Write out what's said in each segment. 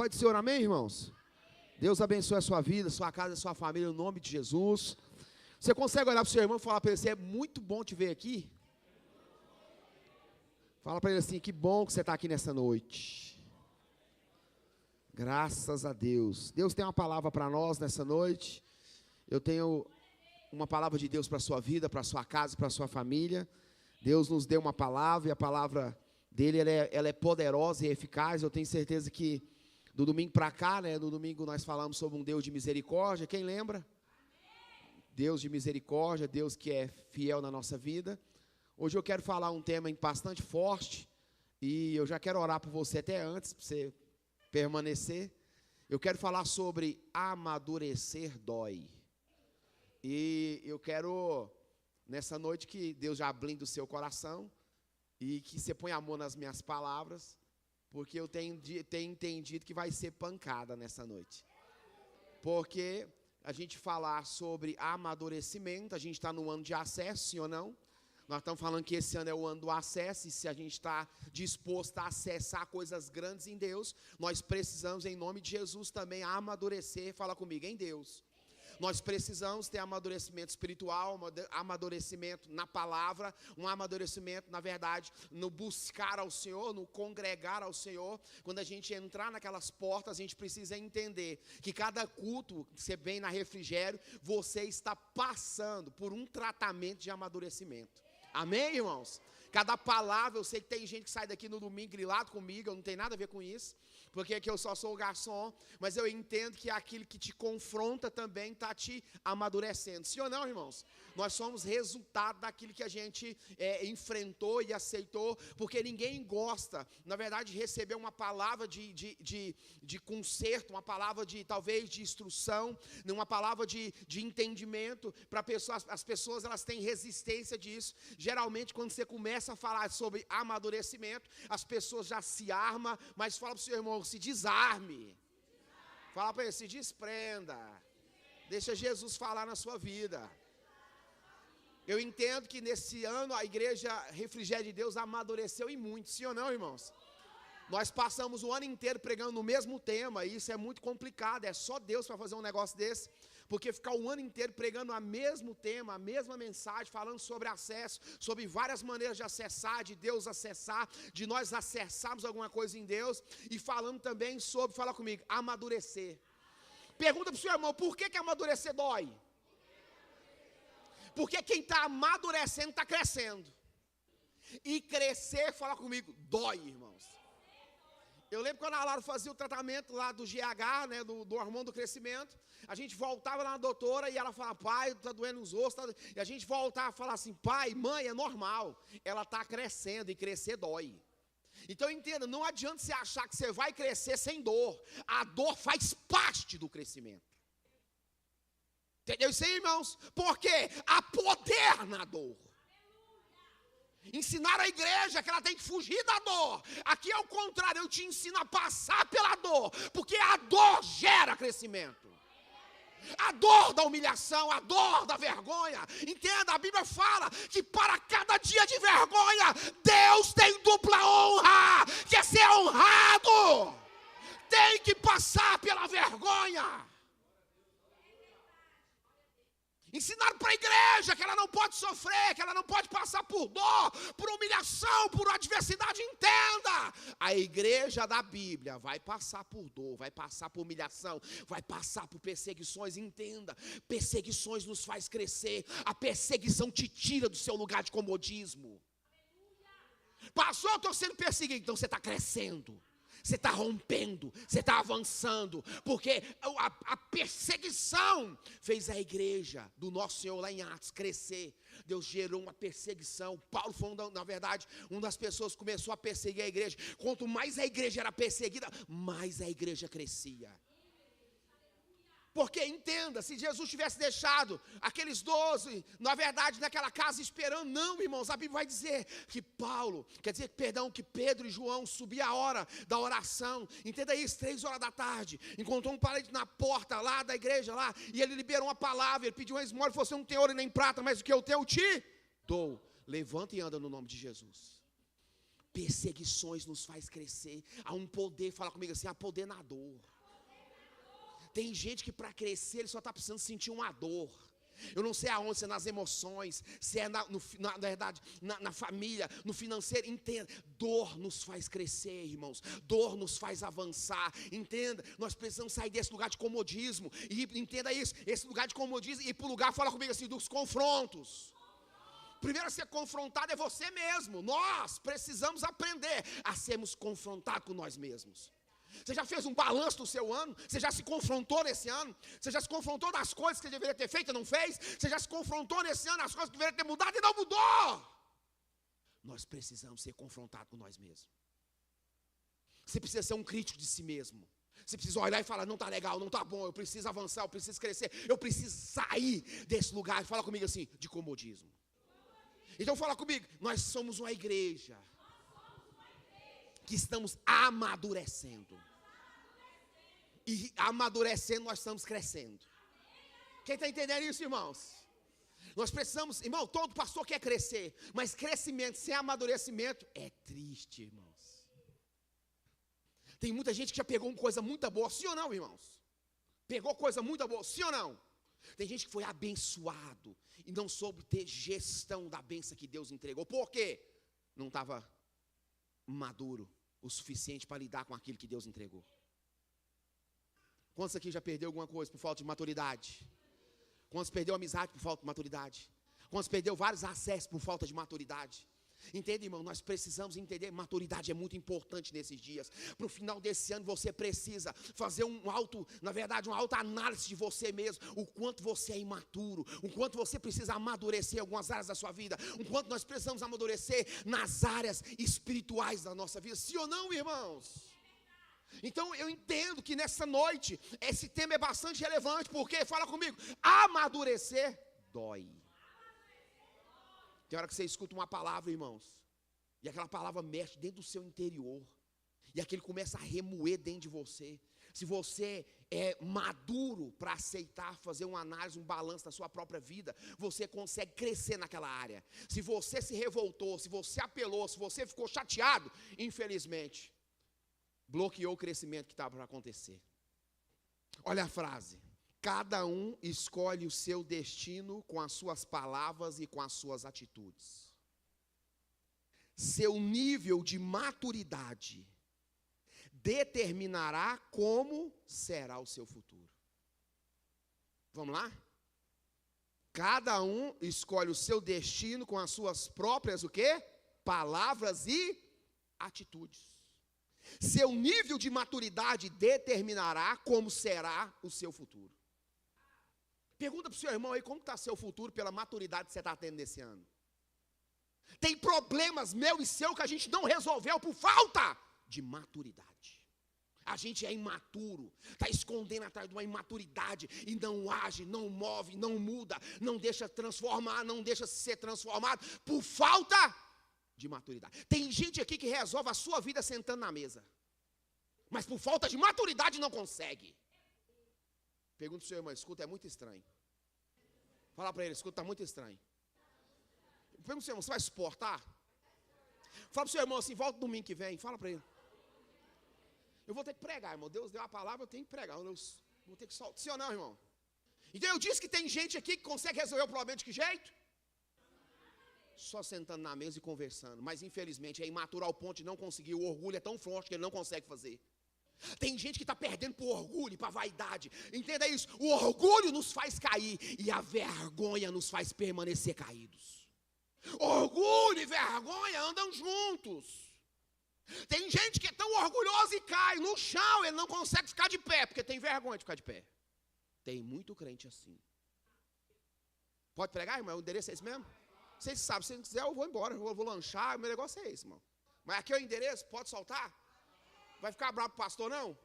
paz do Senhor, amém, irmãos? Deus abençoe a sua vida, a sua casa, a sua família, no nome de Jesus. Você consegue olhar para o seu irmão e falar para ele assim, é muito bom te ver aqui? Fala para ele assim, que bom que você está aqui nessa noite. Graças a Deus. Deus tem uma palavra para nós nessa noite. Eu tenho uma palavra de Deus para a sua vida, para a sua casa, para a sua família. Deus nos deu uma palavra e a palavra dele ela é poderosa e eficaz. Eu tenho certeza que do domingo para cá, no domingo nós falamos sobre um Deus de misericórdia. Quem lembra? Deus de misericórdia, Deus que é fiel na nossa vida. Hoje eu quero falar um tema bastante forte e eu já quero orar por você até antes, para você permanecer. Eu quero falar sobre amadurecer dói. E eu quero, nessa noite, que Deus já blinde o seu coração e que você ponha amor nas minhas palavras, porque eu tenho entendido que vai ser pancada nessa noite. Porque a gente falar sobre amadurecimento, a gente está no ano de acesso, sim ou não? Nós estamos falando que esse ano é o ano do acesso, e se a gente está disposto a acessar coisas grandes em Deus, nós precisamos, em nome de Jesus, também amadurecer, fala comigo, em Deus. Nós precisamos ter amadurecimento espiritual, amadurecimento na palavra, um amadurecimento, na verdade, no buscar ao Senhor, no congregar ao Senhor. Quando a gente entrar naquelas portas, a gente precisa entender que cada culto que você vem na Refrigério, você está passando por um tratamento de amadurecimento. Amém, irmãos? Cada palavra, eu sei que tem gente que sai daqui no domingo grilado comigo, eu não tenho nada a ver com isso, porque aqui eu só sou o garçom, mas eu entendo que aquilo que te confronta também está te amadurecendo. Sim ou não, irmãos? Nós somos resultado daquilo que a gente enfrentou e aceitou, porque ninguém gosta, na verdade, de receber uma palavra de conserto, uma palavra talvez de instrução, uma palavra de entendimento para pessoas. As pessoas elas têm resistência disso. Geralmente, quando você começa a falar sobre amadurecimento, as pessoas já se armam, mas fala para o seu irmão, se desarme. Fala para ele, se desprenda. Deixa Jesus falar na sua vida. Eu entendo que nesse ano a igreja Refrigério de Deus amadureceu em muito, sim ou não, irmãos? Nós passamos o ano inteiro pregando no mesmo tema, e isso é muito complicado, é só Deus para fazer um negócio desse, porque ficar o ano inteiro pregando o mesmo tema, a mesma mensagem, falando sobre acesso, sobre várias maneiras de acessar, de Deus acessar, de nós acessarmos alguma coisa em Deus, e falando também sobre, fala comigo, amadurecer. Pergunta para o seu irmão, por que amadurecer dói? Porque quem está amadurecendo está crescendo. E crescer, fala comigo, dói, irmãos. Eu lembro quando a Lara fazia o tratamento lá do GH, do hormônio do crescimento, a gente voltava lá na doutora e ela falava, pai, está doendo os ossos, e a gente voltava a falar assim, pai, mãe, é normal, ela está crescendo e crescer dói. Então entenda, não adianta você achar que você vai crescer sem dor, a dor faz parte do crescimento. Entendeu isso aí, irmãos? Porque há poder na dor. Ensinar a igreja que ela tem que fugir da dor. Aqui é o contrário, eu te ensino a passar pela dor, porque a dor gera crescimento. A dor da humilhação, a dor da vergonha. Entenda, a Bíblia fala que para cada dia de vergonha, Deus tem dupla honra, que é ser honrado. Tem que passar pela vergonha. Ensinaram para a igreja que ela não pode sofrer, que ela não pode passar por dor, por humilhação, por adversidade. Entenda, a igreja da Bíblia vai passar por dor, vai passar por humilhação, vai passar por perseguições. Entenda, perseguições nos faz crescer, a perseguição te tira do seu lugar de comodismo. Passou, eu estou sendo perseguido, então você está crescendo. Você está rompendo, você está avançando, porque a perseguição fez a igreja do nosso Senhor lá em Atos crescer. Deus gerou uma perseguição. Paulo foi, na verdade, uma das pessoas que começou a perseguir a igreja. Quanto mais a igreja era perseguida, mais a igreja crescia. Porque entenda, se Jesus tivesse deixado aqueles 12, na verdade, naquela casa esperando, não, irmãos, a Bíblia vai dizer que que Pedro e João subiam a hora da oração, entenda isso, 3 horas da tarde, encontrou um parente na porta lá da igreja lá, e ele liberou uma palavra, ele pediu uma esmola, ele falou, você não tem ouro nem prata, mas o que eu tenho eu te dou, levanta e anda no nome de Jesus. Perseguições nos faz crescer. Há um poder, fala comigo assim, há poder na dor. Tem gente que para crescer ele só está precisando sentir uma dor. Eu não sei aonde, se é nas emoções, se é na verdade, na família, no financeiro. Entenda, dor nos faz crescer, irmãos. Dor nos faz avançar. Entenda, nós precisamos sair desse lugar de comodismo. E entenda isso, esse lugar de comodismo. E para o lugar, fala comigo assim, dos confrontos. Primeiro a ser confrontado é você mesmo. Nós precisamos aprender a sermos confrontados com nós mesmos. Você já fez um balanço do seu ano? Você já se confrontou nesse ano? Você já se confrontou nas coisas que você deveria ter feito e não fez? Você já se confrontou nesse ano nas coisas que deveria ter mudado e não mudou? Nós precisamos ser confrontados com nós mesmos. Você precisa ser um crítico de si mesmo. Você precisa olhar e falar, não está legal, não está bom, eu preciso avançar, eu preciso crescer, eu preciso sair desse lugar. Fala comigo assim, de comodismo. Então fala comigo, nós somos uma igreja que estamos amadurecendo. E amadurecendo nós estamos crescendo. Quem está entendendo isso, irmãos? Nós precisamos, irmão, todo pastor quer crescer, mas crescimento sem amadurecimento é triste, irmãos. Tem muita gente que já pegou uma coisa muito boa, sim ou não, irmãos? Pegou coisa muito boa, sim ou não? Tem gente que foi abençoado e não soube ter gestão da bênção que Deus entregou. Por quê? Não estava maduro o suficiente para lidar com aquilo que Deus entregou. Quantos aqui já perdeu alguma coisa por falta de maturidade? Quantos perdeu amizade por falta de maturidade? Quantos perdeu vários acessos por falta de maturidade? Entende, irmão? Nós precisamos entender, maturidade é muito importante nesses dias. Para o final desse ano você precisa fazer uma alta análise de você mesmo. O quanto você é imaturo, o quanto você precisa amadurecer em algumas áreas da sua vida, o quanto nós precisamos amadurecer nas áreas espirituais da nossa vida. Sim ou não, irmãos? Então eu entendo que nessa noite esse tema é bastante relevante, porque, fala comigo, amadurecer dói. Tem hora que você escuta uma palavra, irmãos, e aquela palavra mexe dentro do seu interior, e aquilo começa a remoer dentro de você. Se você é maduro para aceitar, fazer uma análise, um balanço da sua própria vida, você consegue crescer naquela área. Se você se revoltou, se você apelou, se você ficou chateado, infelizmente, bloqueou o crescimento que estava para acontecer. Olha a frase. Cada um escolhe o seu destino com as suas palavras e com as suas atitudes. Seu nível de maturidade determinará como será o seu futuro. Vamos lá? Cada um escolhe o seu destino com as suas próprias, o quê? Palavras e atitudes. Seu nível de maturidade determinará como será o seu futuro. Pergunta para o seu irmão aí, como está seu futuro pela maturidade que você está tendo nesse ano? Tem problemas meu e seu que a gente não resolveu por falta de maturidade. A gente é imaturo, está escondendo atrás de uma imaturidade e não age, não move, não muda, não deixa transformar, não deixa ser transformado por falta de maturidade. Tem gente aqui que resolve a sua vida sentando na mesa, mas por falta de maturidade não consegue. Pergunta para o seu irmão, escuta, é muito estranho. Fala para ele, escuta, está muito estranho. Pergunta para o seu irmão, você vai suportar? Fala para o seu irmão assim, volta domingo que vem, fala para ele. Eu vou ter que pregar, irmão, Deus deu a palavra, eu tenho que pregar, eu vou ter que soltar. Sim ou não, irmão? Então eu disse que tem gente aqui que consegue resolver o problema de que jeito? Só sentando na mesa e conversando, mas infelizmente é imaturo ao ponto de não conseguir, o orgulho é tão forte que ele não consegue fazer. Tem gente que está perdendo por orgulho, para vaidade. Entenda isso, o orgulho nos faz cair e a vergonha nos faz permanecer caídos. Orgulho e vergonha andam juntos. Tem gente que é tão orgulhosa e cai no chão, ele não consegue ficar de pé, porque tem vergonha de ficar de pé. Tem muito crente assim. Pode pregar, irmão? O endereço é esse mesmo? Vocês sabem, se não quiser eu vou embora, eu vou lanchar, o meu negócio é esse, irmão. Mas aqui é o endereço, pode soltar? Vai ficar bravo pro pastor, não?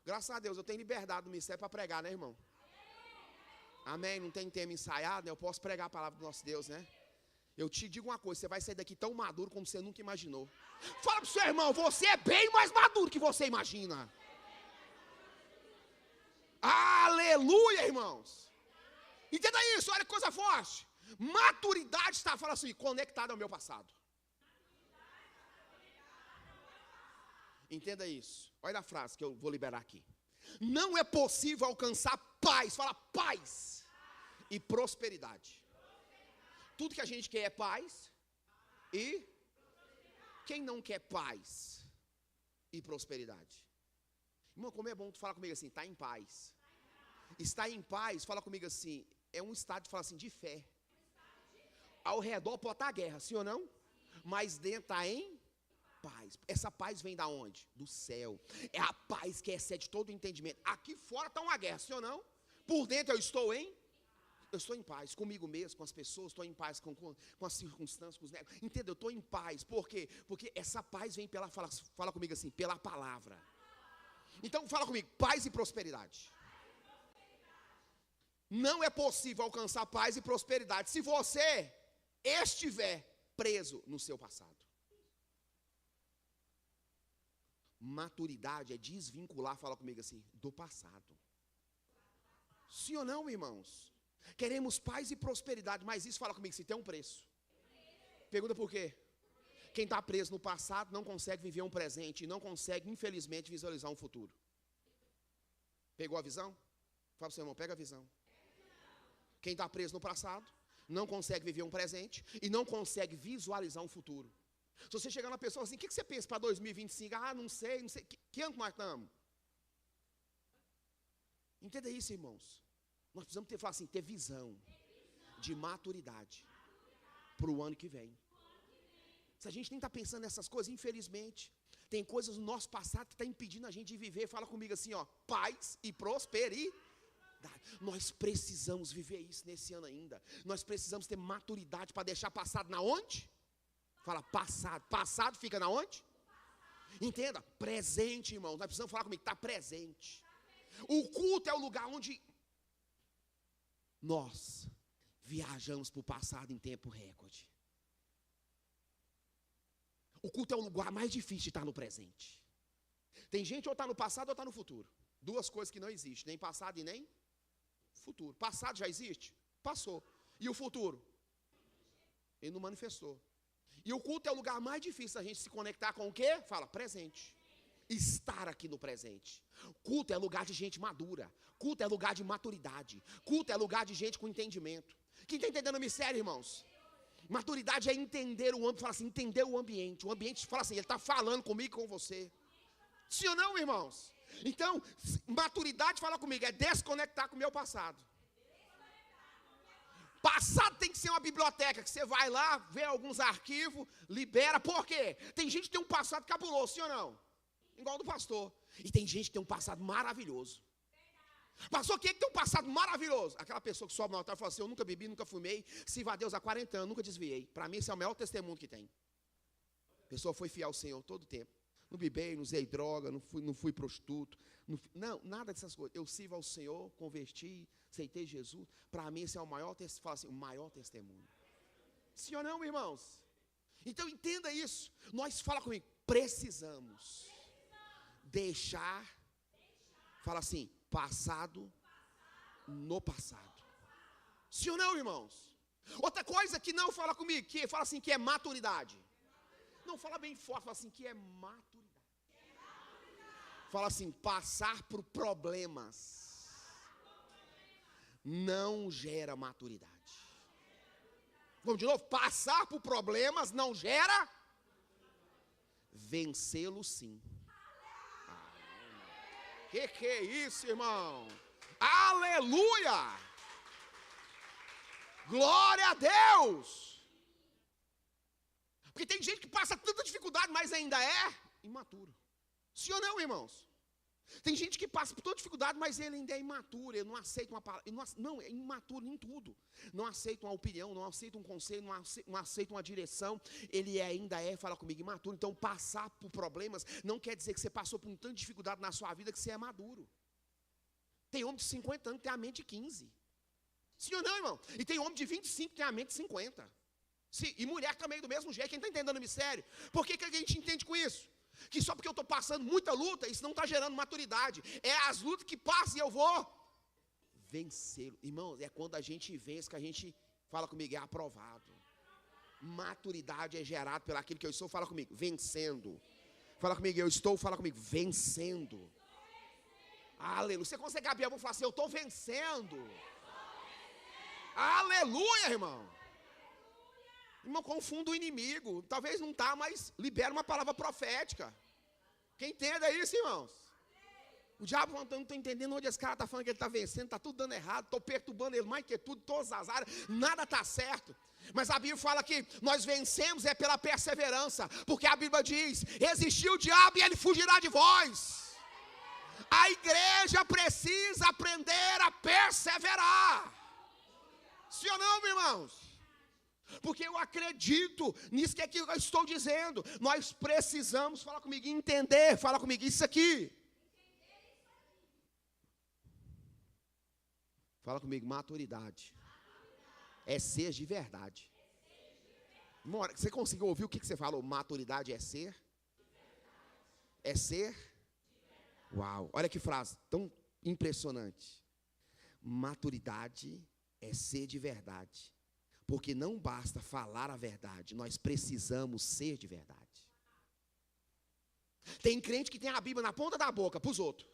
Graças a Deus, eu tenho liberdade no ministério para pregar, né, irmão? Amém? Não tem tema ensaiado, né? Eu posso pregar a palavra do nosso Deus, né? Eu te digo uma coisa, você vai sair daqui tão maduro como você nunca imaginou. Fala pro seu irmão, você é bem mais maduro que você imagina. Aleluia, irmãos. Entenda isso, olha que coisa forte. Maturidade está falando assim, conectada ao meu passado. Entenda isso. Olha a frase que eu vou liberar aqui. Não é possível alcançar paz, fala paz e prosperidade. Tudo que a gente quer é paz e quem não quer paz e prosperidade? Irmão, como é bom tu falar comigo assim, está em paz. Estar em paz, fala comigo assim, é um estado de falar assim, de fé. Ao redor pode estar a guerra, sim ou não? Mas dentro está em paz. Essa paz vem da onde? Do céu. É a paz que excede todo o entendimento. Aqui fora está uma guerra, sim ou não? Por dentro eu estou em paz comigo mesmo, com as pessoas, estou em paz com as circunstâncias, com os negócios. Entendeu? Eu estou em paz. Por quê? Porque essa paz vem fala comigo assim, pela palavra. Então fala comigo, paz e prosperidade. Não é possível alcançar paz e prosperidade se você estiver preso no seu passado. Maturidade é desvincular, fala comigo assim, do passado. Sim ou não, irmãos? Queremos paz e prosperidade, mas isso, fala comigo, se tem um preço. Pergunta por quê? Quem está preso no passado não consegue viver um presente e não consegue, infelizmente, visualizar um futuro. Pegou a visão? Fala para o seu irmão, pega a visão. Quem está preso no passado não consegue viver um presente e não consegue visualizar um futuro. Se você chegar na pessoa assim, o que você pensa para 2025? Ah, não sei. Que ano que nós estamos? Entenda isso, irmãos. Nós precisamos ter visão de maturidade para o ano que vem. Se a gente nem está pensando nessas coisas, infelizmente, tem coisas no nosso passado que está impedindo a gente de viver. Fala comigo assim, ó, paz e prosperidade. Nós precisamos viver isso nesse ano ainda. Nós precisamos ter maturidade para deixar passado na onde? Fala passado. Passado fica na onde? Entenda, presente, irmãos. Nós precisamos falar comigo, está presente. O culto é o lugar onde nós viajamos para o passado em tempo recorde. O culto é o lugar mais difícil de estar no presente. Tem gente ou está no passado ou está no futuro. Duas coisas que não existem, nem passado e nem futuro. Passado já existe? Passou. E o futuro? Ele não manifestou. E o culto é o lugar mais difícil da gente se conectar com o quê? Fala, presente. Estar aqui no presente. Culto é lugar de gente madura. Culto é lugar de maturidade. Culto é lugar de gente com entendimento. Quem está entendendo o mistério, irmãos? Maturidade é entender o ambiente, fala assim, entender o ambiente. O ambiente fala assim, ele está falando comigo e com você. Sim ou não, irmãos? Então, maturidade, fala comigo, é desconectar com o meu passado. Passado tem que ser uma biblioteca, que você vai lá, vê alguns arquivos, libera. Por quê? Tem gente que tem um passado cabuloso, sim ou não? Igual do pastor. E tem gente que tem um passado maravilhoso. Pastor, quem é que tem um passado maravilhoso? Aquela pessoa que sobe no altar e fala assim, eu nunca bebi, nunca fumei, sirvo a Deus há 40 anos, nunca desviei. Para mim esse é o maior testemunho que tem. A pessoa foi fiel ao Senhor todo o tempo. Não bebei, não usei droga, não fui prostituto. Não, nada dessas coisas. Eu sirvo ao Senhor, converti, aceitei Jesus. Para mim esse é o maior testemunho. Fala assim, o maior testemunho. Sim ou não, irmãos? Então entenda isso. Nós, fala comigo, precisamos deixar, fala assim, passado no passado. Sim ou não, irmãos? Outra coisa que não fala comigo, que fala assim, que é maturidade. Não, fala bem forte, fala assim, que é maturidade. Fala assim, passar por problemas não gera maturidade. Vamos de novo, passar por problemas não gera, vencê-lo sim. Que é isso, irmão? Aleluia! Glória a Deus! Porque tem gente que passa tanta dificuldade, mas ainda é imaturo. Sim ou não, irmãos? Tem gente que passa por toda dificuldade, mas ele ainda é imaturo, ele não aceita uma palavra, não, é imaturo em tudo. Não aceita uma opinião, não aceita um conselho, não aceita uma direção, ele ainda é, fala comigo, imaturo. Então passar por problemas não quer dizer que você passou por tanta dificuldade na sua vida que você é maduro. Tem homem de 50 anos que tem a mente de 15. Sim ou não, irmão? E tem homem de 25 que tem a mente de 50. Sim, e mulher também do mesmo jeito. Quem está entendendo o mistério? Por que a gente entende com isso? Que só porque eu estou passando muita luta, isso não está gerando maturidade. É as lutas que passam e eu vou vencê-lo. Irmãos, é quando a gente vence que a gente, fala comigo, é aprovado. Maturidade é gerada pelo aquilo que eu sou, fala comigo, vencendo. Fala comigo, eu estou, fala comigo, vencendo. Aleluia. Você consegue abrir a mão e falar assim, eu estou vencendo. Aleluia, irmão. Irmão, confunda o inimigo. Talvez não está, mas libera uma palavra profética. Quem entenda isso, irmãos? O diabo não está entendendo onde esse cara está falando que ele está vencendo, está tudo dando errado, estou perturbando ele mais que tudo, todas as áreas, nada está certo. Mas a Bíblia fala que nós vencemos é pela perseverança, porque a Bíblia diz, resistiu o diabo e ele fugirá de vós. A igreja precisa aprender a perseverar. Sim ou não, irmãos? Porque eu acredito nisso que eu estou dizendo. Nós precisamos, fala comigo, entender, fala comigo, isso aqui. Fala comigo, maturidade. É ser de verdade. Você conseguiu ouvir o que você falou? Maturidade é ser? É ser? Uau, olha que frase tão impressionante. Maturidade é ser de verdade. Porque não basta falar a verdade, nós precisamos ser de verdade. Tem crente que tem a Bíblia na ponta da boca para os outros.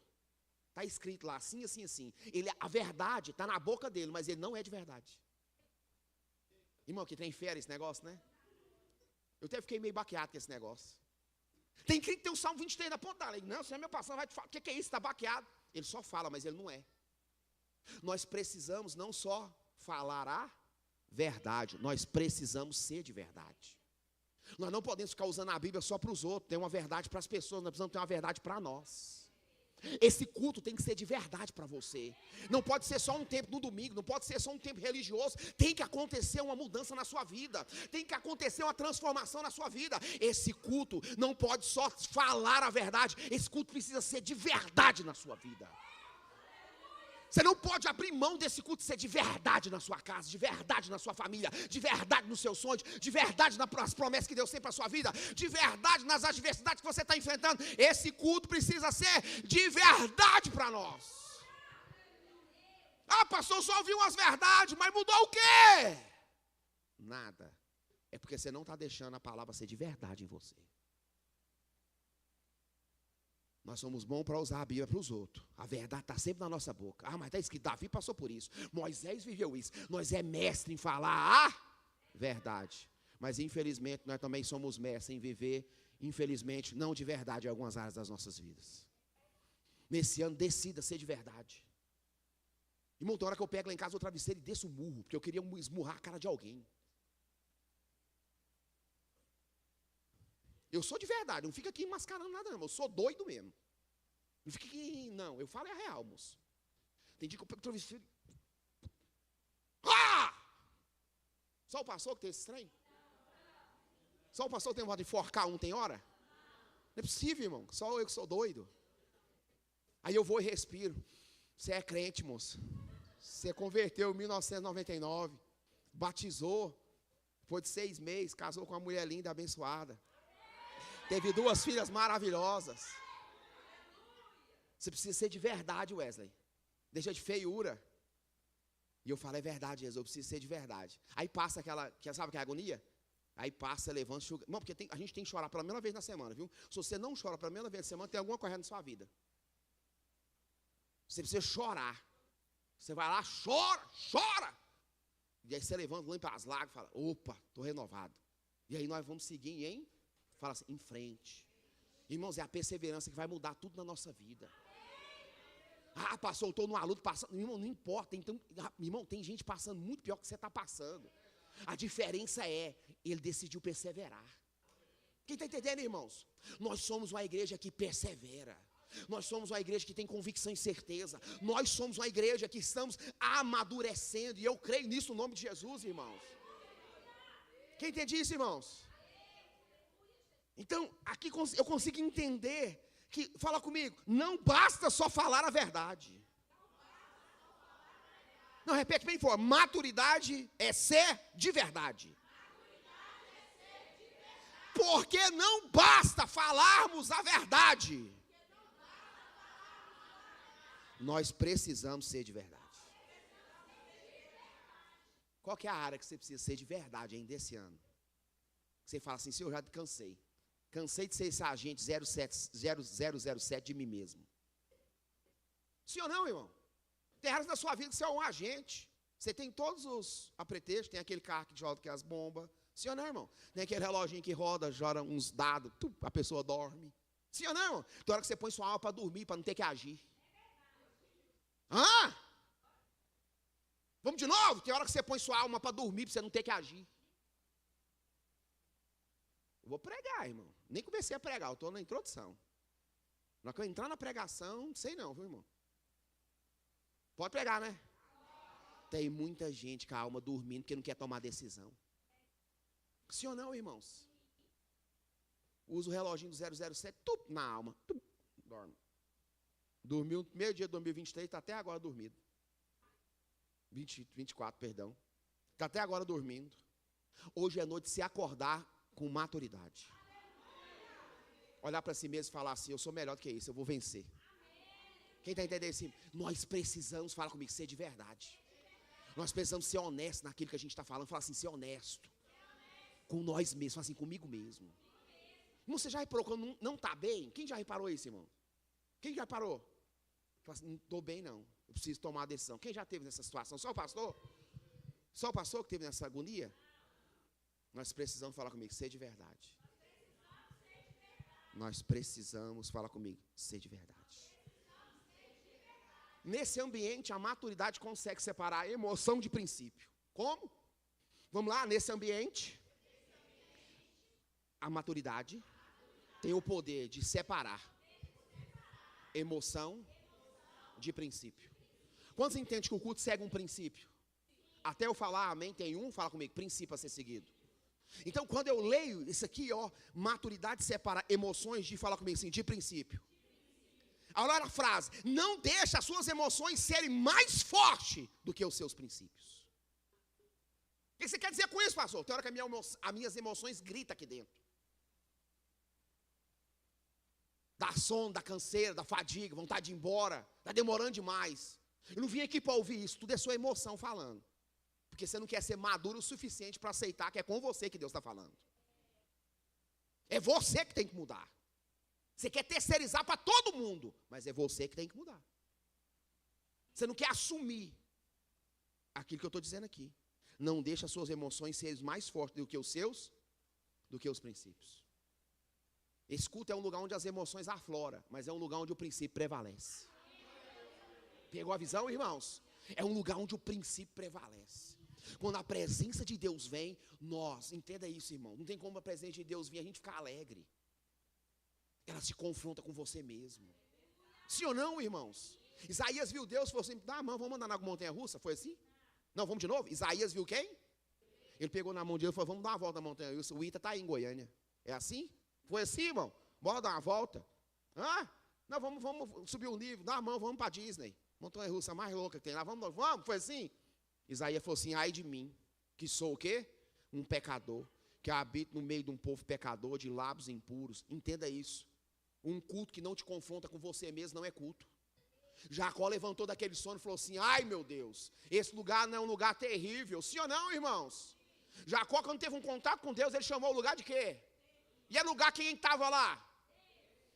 Está escrito lá assim, assim, assim. A verdade está na boca dele, mas ele não é de verdade. Irmão, que tem fera esse negócio, né? Eu até fiquei meio baqueado com esse negócio. Tem crente que tem o Salmo 23 na ponta da língua. Não, senhor, meu pastor vai te falar. O que é isso? Está baqueado. Ele só fala, mas ele não é. Nós precisamos não só falar a verdade, nós precisamos ser de verdade. Nós não podemos ficar usando a Bíblia só para os outros. Tem uma verdade para as pessoas, nós precisamos ter uma verdade para nós. Esse culto tem que ser de verdade para você. Não pode ser só um tempo no domingo, não pode ser só um tempo religioso. Tem que acontecer uma mudança na sua vida. Tem que acontecer uma transformação na sua vida. Esse culto não pode só falar a verdade. Esse culto precisa ser de verdade na sua vida. Você não pode abrir mão desse culto ser de verdade na sua casa, de verdade na sua família, de verdade nos seus sonhos, de verdade nas promessas que Deus tem para a sua vida, de verdade nas adversidades que você está enfrentando. Esse culto precisa ser de verdade para nós. Ah, pastor, só ouvi umas verdades, mas mudou o quê? Nada. É porque você não está deixando a palavra ser de verdade em você. Nós somos bons para usar a Bíblia para os outros. A verdade está sempre na nossa boca. Ah, mas está escrito, Davi passou por isso. Moisés viveu isso. Nós é mestre em falar a verdade. Mas infelizmente nós também somos mestres em viver, infelizmente, não de verdade em algumas áreas das nossas vidas. Nesse ano, decida ser de verdade. Irmão, tem hora que eu pego lá em casa o travesseiro e desço o murro, porque eu queria esmurrar a cara de alguém. Eu sou de verdade, não fica aqui mascarando nada não, eu sou doido mesmo. Não fica aqui, não, eu falo é a real, moço. Tem dia que eu pego o travesseiro. Ah! Só o pastor que tem esse trem? Só o pastor tem vontade de enforcar tem hora? Não é possível, irmão, só eu que sou doido. Aí eu vou e respiro. Você é crente, moço. Você converteu em 1999, batizou, foi de 6 meses, casou com uma mulher linda, abençoada. Teve 2 filhas maravilhosas. Você precisa ser de verdade, Wesley. Deixa de feiura. E eu falo, é verdade, Jesus, eu preciso ser de verdade. Aí passa aquela, sabe que é a agonia? Aí passa, levanta, enxuga. Não, porque a gente tem que chorar pela mesma vez na semana, viu? Se você não chora pela mesma vez na semana, tem alguma coisa na sua vida. Você precisa chorar. Você vai lá, chora. E aí você levanta, limpa as lágrimas e fala, opa, estou renovado. E aí nós vamos seguir fala assim, em frente. Irmãos, é a perseverança que vai mudar tudo na nossa vida. Ah, pastor, eu estou numa luta passando. Irmão, não importa. Então, irmão, tem gente passando muito pior que você está passando. A diferença ele decidiu perseverar. Quem está entendendo, irmãos? Nós somos uma igreja que persevera. Nós somos uma igreja que tem convicção e certeza. Nós somos uma igreja que estamos amadurecendo. E eu creio nisso no nome de Jesus, irmãos. Quem entende isso, irmãos? Então, aqui eu consigo entender que, fala comigo, não basta só falar a verdade. Não, repete bem forte. Maturidade é ser de verdade. Porque não basta falarmos a verdade. Nós precisamos ser de verdade. Qual que é a área que você precisa ser de verdade ainda esse ano? Você fala assim, Senhor, eu já cansei. Cansei de ser esse agente 0007 de mim mesmo. Sim ou não, irmão? Tem áreas da sua vida que você é um agente. Você tem todos os apretextos, tem aquele carro que joga que as bombas. Sim ou não, irmão? Tem aquele reloginho que roda, joga uns dados, a pessoa dorme. Sim ou não, irmão? Tem hora que você põe sua alma para dormir, para não ter que agir. Hã? Vamos de novo? Tem hora que você põe sua alma para dormir, para você não ter que agir. Eu vou pregar, irmão. Nem comecei a pregar, eu estou na introdução. Na hora que eu entrar na pregação, não sei não, viu, irmão? Pode pregar, né? Tem muita gente com a alma dormindo porque não quer tomar decisão. Sim ou não, irmãos? Usa o reloginho do 007, na alma. Dorme. Dormiu no primeiro dia de 2023, está até agora dormido. 24, perdão. Está até agora dormindo. Hoje é noite de se acordar com maturidade. Olhar para si mesmo e falar assim, eu sou melhor do que isso, eu vou vencer. Quem está entendendo assim? Nós precisamos, fala comigo, ser de verdade. Nós precisamos ser honestos naquilo que a gente está falando. Fala assim, ser honesto. Com nós mesmos, fala assim, comigo mesmo. Você já reparou quando não está bem? Quem já reparou isso, irmão? Quem já reparou? Fala assim, não estou bem não, eu preciso tomar uma decisão. Quem já teve nessa situação? Só o pastor? Só o pastor que teve nessa agonia? Nós precisamos, falar comigo, ser de verdade. Nós precisamos, falar comigo, ser de verdade. Nesse ambiente, a maturidade consegue separar a emoção de princípio. Como? Vamos lá, nesse ambiente, a maturidade tem o poder de separar emoção de princípio. Quantos entendem que o culto segue um princípio? Até eu falar amém, tem fala comigo, princípio a ser seguido. Então, quando eu leio isso aqui, maturidade separa emoções de, fala comigo assim, de princípio. Olha a frase, não deixa as suas emoções serem mais fortes do que os seus princípios. O que você quer dizer com isso, pastor? Tem hora que as minhas emoções gritam aqui dentro. Da sono, da canseira, da fadiga, vontade de ir embora, está demorando demais. Eu não vim aqui para ouvir isso, tudo é sua emoção falando. Porque você não quer ser maduro o suficiente para aceitar que é com você que Deus está falando. É você que tem que mudar. Você quer terceirizar para todo mundo, mas é você que tem que mudar. Você não quer assumir aquilo que eu estou dizendo aqui. Não deixa as suas emoções serem mais fortes do que os princípios. Esse culto é um lugar onde as emoções afloram, mas é um lugar onde o princípio prevalece. Pegou a visão, irmãos? É um lugar onde o princípio prevalece. Quando a presença de Deus vem, entenda isso, irmão, não tem como a presença de Deus vir a gente ficar alegre. Ela se confronta com você mesmo. Sim ou não, irmãos? Isaías viu Deus e falou assim, dá a mão, vamos andar na montanha-russa, foi assim? Não, vamos de novo? Isaías viu quem? Ele pegou na mão de Deus e falou, vamos dar uma volta na montanha-russa, o Ita está aí em Goiânia. É assim? Foi assim, irmão? Bora dar uma volta? Não, vamos subir o nível, dá a mão, vamos para Disney. Montanha-russa mais louca que tem lá, vamos, foi assim? Isaías falou assim, ai de mim, que sou o quê? Um pecador, que habito no meio de um povo pecador, de lábios impuros. Entenda isso. Um culto que não te confronta com você mesmo não é culto. Jacó levantou daquele sono e falou assim, ai meu Deus, esse lugar não é um lugar terrível. Sim ou não, irmãos? Jacó, quando teve um contato com Deus, ele chamou o lugar de quê? E é lugar quem estava lá?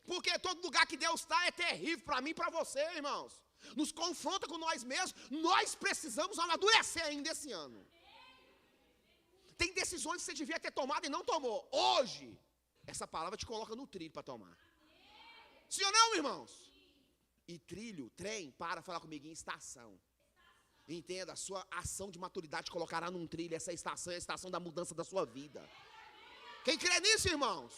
Porque todo lugar que Deus está é terrível para mim e para você, irmãos. Nos confronta com nós mesmos. Nós precisamos amadurecer ainda esse ano. Tem decisões que você devia ter tomado e não tomou. Hoje, essa palavra te coloca no trilho para tomar. Sim ou não, irmãos? E trilho, trem, para falar comigo, em estação. Entenda, a sua ação de maturidade colocará num trilho. Essa estação é a estação da mudança da sua vida. Quem crê nisso, irmãos?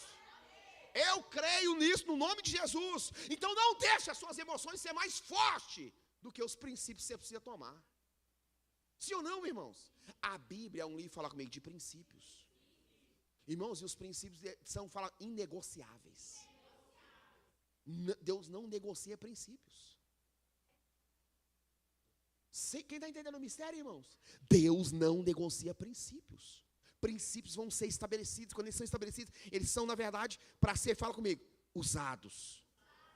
Eu creio nisso no nome de Jesus. Então não deixe as suas emoções ser mais fortes do que os princípios que você precisa tomar. Sim ou não, irmãos? A Bíblia é um livro, fala comigo, de princípios. Irmãos, e os princípios são, fala, inegociáveis. Deus não negocia princípios. Quem está entendendo o mistério, irmãos? Deus não negocia princípios. Princípios vão ser estabelecidos. Quando eles são estabelecidos, eles são, na verdade, para ser, fala comigo, usados,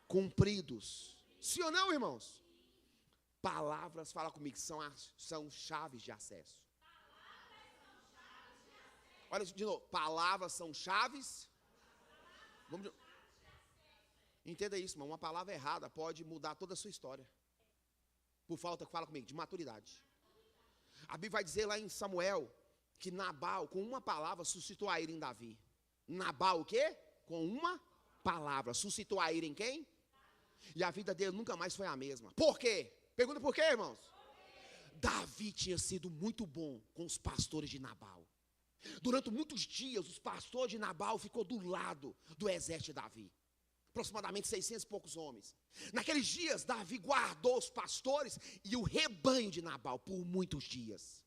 cumpridos. Sim ou não, irmãos? Palavras, fala comigo, são chaves de acesso. Olha de novo, palavras são chaves Vamos... Entenda isso, irmão. Uma palavra errada pode mudar toda a sua história. Por falta, fala comigo, de maturidade. A Bíblia vai dizer lá em Samuel que Nabal, com uma palavra, suscitou a ira em Davi. Nabal o quê? Com uma palavra. Suscitou a ira em quem? E a vida dele nunca mais foi a mesma. Por quê? Pergunta por quê, irmãos? Davi tinha sido muito bom com os pastores de Nabal. Durante muitos dias, os pastores de Nabal ficou do lado do exército de Davi. Aproximadamente 600 e poucos homens. Naqueles dias, Davi guardou os pastores e o rebanho de Nabal por muitos dias.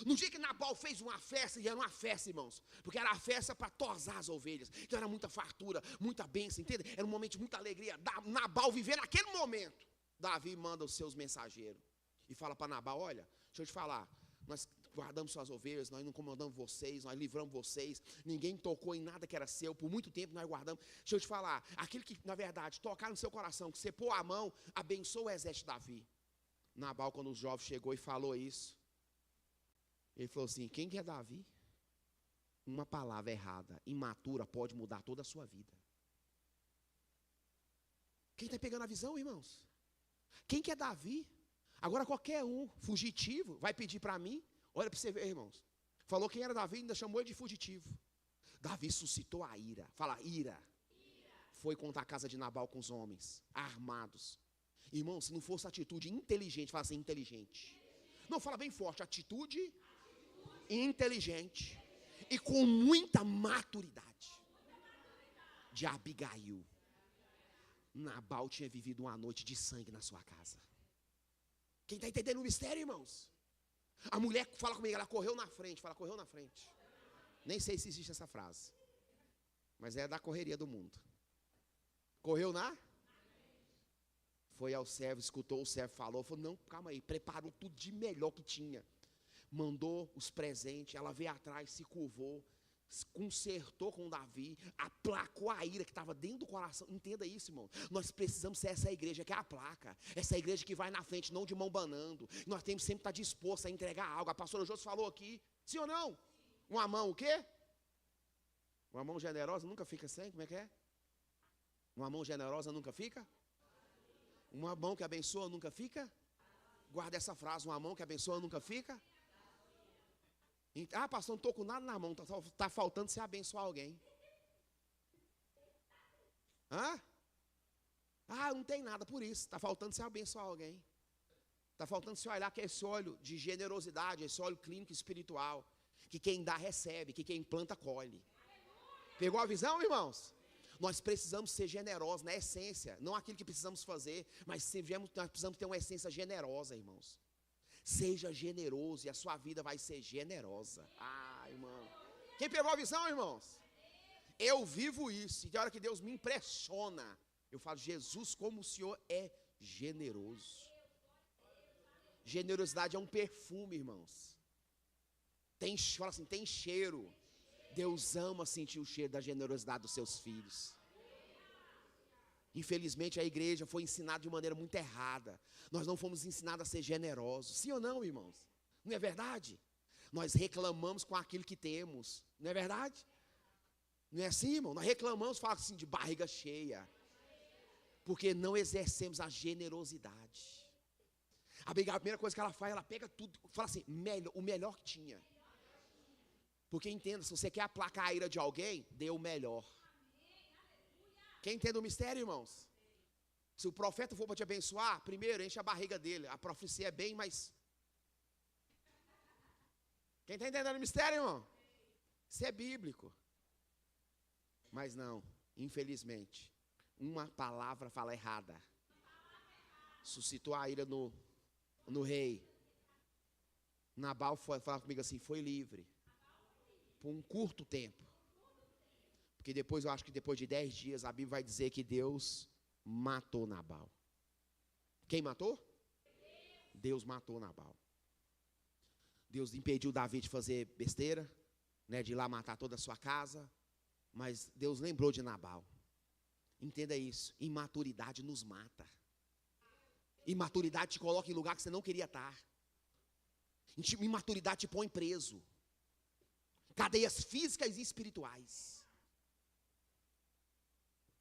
No dia que Nabal fez uma festa, e era uma festa, irmãos, porque era a festa para tosar as ovelhas, então era muita fartura, muita bênção, entende? Era um momento de muita alegria. Nabal vivendo naquele momento. Davi manda os seus mensageiros e fala para Nabal: olha, deixa eu te falar, nós guardamos suas ovelhas, nós não comandamos vocês, nós livramos vocês, ninguém tocou em nada que era seu, por muito tempo nós guardamos. Deixa eu te falar, aquele que na verdade tocar no seu coração, que você pôr a mão, abençoa o exército de Davi. Nabal, quando o jovem chegou e falou isso, ele falou assim: quem que é Davi? Uma palavra errada, imatura, pode mudar toda a sua vida. Quem está pegando a visão, irmãos? Quem que é Davi? Agora qualquer um fugitivo vai pedir para mim. Olha para você ver, irmãos. Falou quem era Davi, ainda chamou ele de fugitivo. Davi suscitou a ira. Fala, ira. Foi contra a casa de Nabal com os homens, armados. Irmão, se não fosse atitude inteligente, fala assim, inteligente. Não, fala bem forte, atitude inteligente e com muita maturidade de Abigail. Nabal tinha vivido uma noite de sangue na sua casa. Quem está entendendo o mistério, irmãos? A mulher, fala comigo, ela correu na frente. Fala, correu na frente. Nem sei se existe essa frase, mas é da correria do mundo. Correu na? Foi ao servo, escutou o servo, falou, não, calma aí, preparou tudo de melhor que tinha. Mandou os presentes, ela veio atrás, se curvou, consertou com Davi, aplacou a ira que estava dentro do coração. Entenda isso, irmão. Nós precisamos ser essa igreja que é a placa, essa igreja que vai na frente, não de mão banando. Nós temos sempre que estar disposto a entregar algo. A pastora Jôs falou aqui, sim ou não? Uma mão o quê? Uma mão generosa nunca fica sem, como é que é? Uma mão generosa nunca fica? Uma mão que abençoa nunca fica? Guarda essa frase, uma mão que abençoa nunca fica? Ah, pastor, não estou com nada na mão, está faltando você abençoar alguém. Hã? Ah, não tem nada por isso, está faltando você abençoar alguém. Está faltando você olhar que é esse óleo de generosidade, esse óleo clínico espiritual, que quem dá recebe, que quem planta colhe. Pegou a visão, irmãos? Nós precisamos ser generosos na essência, não aquilo que precisamos fazer, mas nós precisamos ter uma essência generosa, irmãos. Seja generoso e a sua vida vai ser generosa. Ah, irmão. Quem pegou a visão, irmãos? Eu vivo isso. E de hora que Deus me impressiona, eu falo, Jesus, como o Senhor é generoso. Generosidade é um perfume, irmãos. Fala assim, tem cheiro. Deus ama sentir o cheiro da generosidade dos seus filhos. Infelizmente a igreja foi ensinada de maneira muito errada. Nós não fomos ensinados a ser generosos. Sim ou não, irmãos? Não é verdade? Nós reclamamos com aquilo que temos. Não é verdade? Não é assim, irmão? Nós reclamamos, falamos assim, de barriga cheia. Porque não exercemos a generosidade. A primeira coisa que ela faz, ela pega tudo, fala assim, o melhor que tinha. Porque entenda, se você quer aplacar a ira de alguém, dê o melhor. Quem entende o mistério, irmãos? Se o profeta for para te abençoar, primeiro enche a barriga dele. A profecia é bem, mas... Quem está entendendo o mistério, irmão? Isso é bíblico. Mas não, infelizmente, uma palavra fala errada. Suscitou a ira no rei. Nabal fala comigo assim, foi livre. Por um curto tempo. Porque depois, eu acho que depois de 10 dias, a Bíblia vai dizer que Deus matou Nabal. Quem matou? Deus matou Nabal. Deus impediu Davi de fazer besteira, né, de ir lá matar toda a sua casa. Mas Deus lembrou de Nabal. Entenda isso, imaturidade nos mata. Imaturidade te coloca em lugar que você não queria estar. Imaturidade te põe preso. Cadeias físicas e espirituais.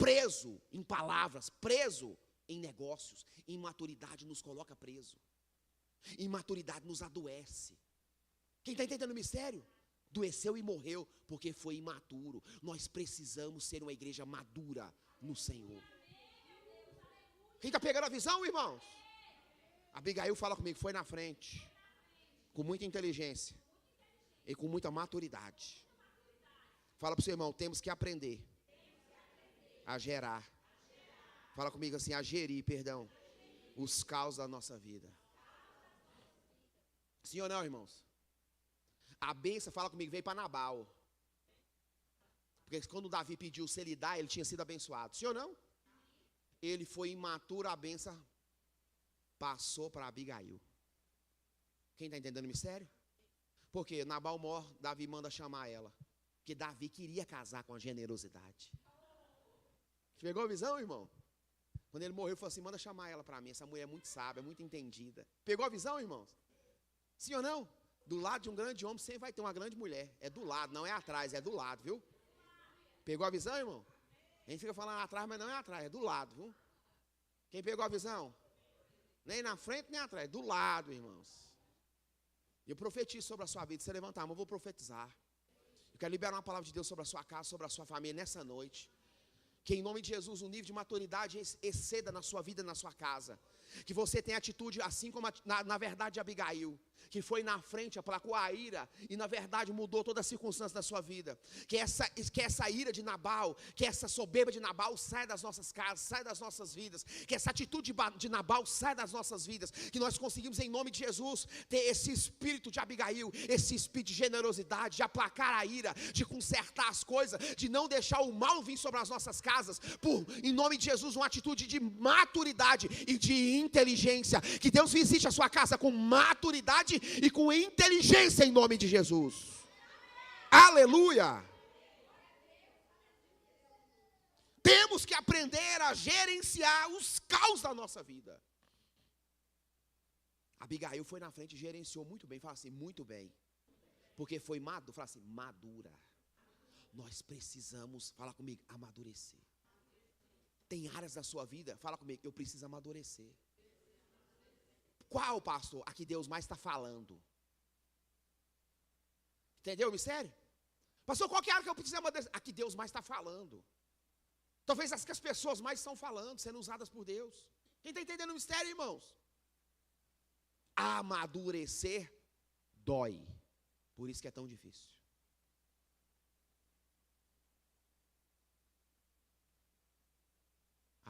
preso em palavras, preso em negócios. Imaturidade nos coloca preso. Imaturidade nos adoece. Quem está entendendo o mistério? Adoeceu e morreu porque foi imaturo. Nós precisamos ser uma igreja madura no Senhor. Quem está pegando a visão, irmãos? Abigail fala comigo, foi na frente, com muita inteligência e com muita maturidade. Fala para o seu irmão, temos que aprender a gerar. Fala comigo assim, a gerir, perdão, os caos da nossa vida. Sim ou não, irmãos? A bênção, fala comigo, veio para Nabal. Porque quando Davi pediu se ele dar, ele tinha sido abençoado. Sim ou não? Ele foi imaturo, a bênção passou para Abigail. Quem está entendendo o mistério? Porque Nabal morre, Davi manda chamar ela. Porque Davi queria casar com a generosidade. Pegou a visão, irmão? Quando ele morreu, ele falou assim, manda chamar ela para mim. Essa mulher é muito sábia, muito entendida. Pegou a visão, irmãos? Sim ou não? Do lado de um grande homem sempre vai ter uma grande mulher. É do lado, não é atrás, é do lado, viu? Pegou a visão, irmão? A gente fica falando atrás, mas não é atrás, é do lado, viu? Quem pegou a visão? Nem na frente, nem atrás, do lado, irmãos. Eu profetizo sobre a sua vida. Se você levantar a mão, eu vou profetizar. Eu quero liberar uma palavra de Deus sobre a sua casa, sobre a sua família nessa noite. Que em nome de Jesus, um nível de maturidade exceda na sua vida, na sua casa. Que você tenha atitude assim como na verdade de Abigail, que foi na frente, aplacou a ira e na verdade mudou toda a circunstância da sua vida. Que essa ira de Nabal, que essa soberba de Nabal saia das nossas casas, saia das nossas vidas. Que essa atitude de Nabal saia das nossas vidas. Que nós conseguimos em nome de Jesus ter esse espírito de Abigail, esse espírito de generosidade, de aplacar a ira, de consertar as coisas, de não deixar o mal vir sobre as nossas casas. Em nome de Jesus, uma atitude de maturidade e de inteligência. Que Deus visite a sua casa com maturidade e com inteligência em nome de Jesus. Aleluia! Temos que aprender a gerenciar os caos da nossa vida. Abigail foi na frente e gerenciou muito bem. Fala assim, muito bem. Porque foi madura. Fala assim, madura. Nós precisamos, fala comigo, amadurecer. Tem áreas da sua vida, fala comigo, eu preciso amadurecer. Qual, pastor? A que Deus mais está falando. Entendeu o mistério? Pastor, qual que é a área que eu preciso amadurecer? A que Deus mais está falando. Talvez as que as pessoas mais estão falando, sendo usadas por Deus. Quem está entendendo o mistério, irmãos? Amadurecer dói. Por isso que é tão difícil.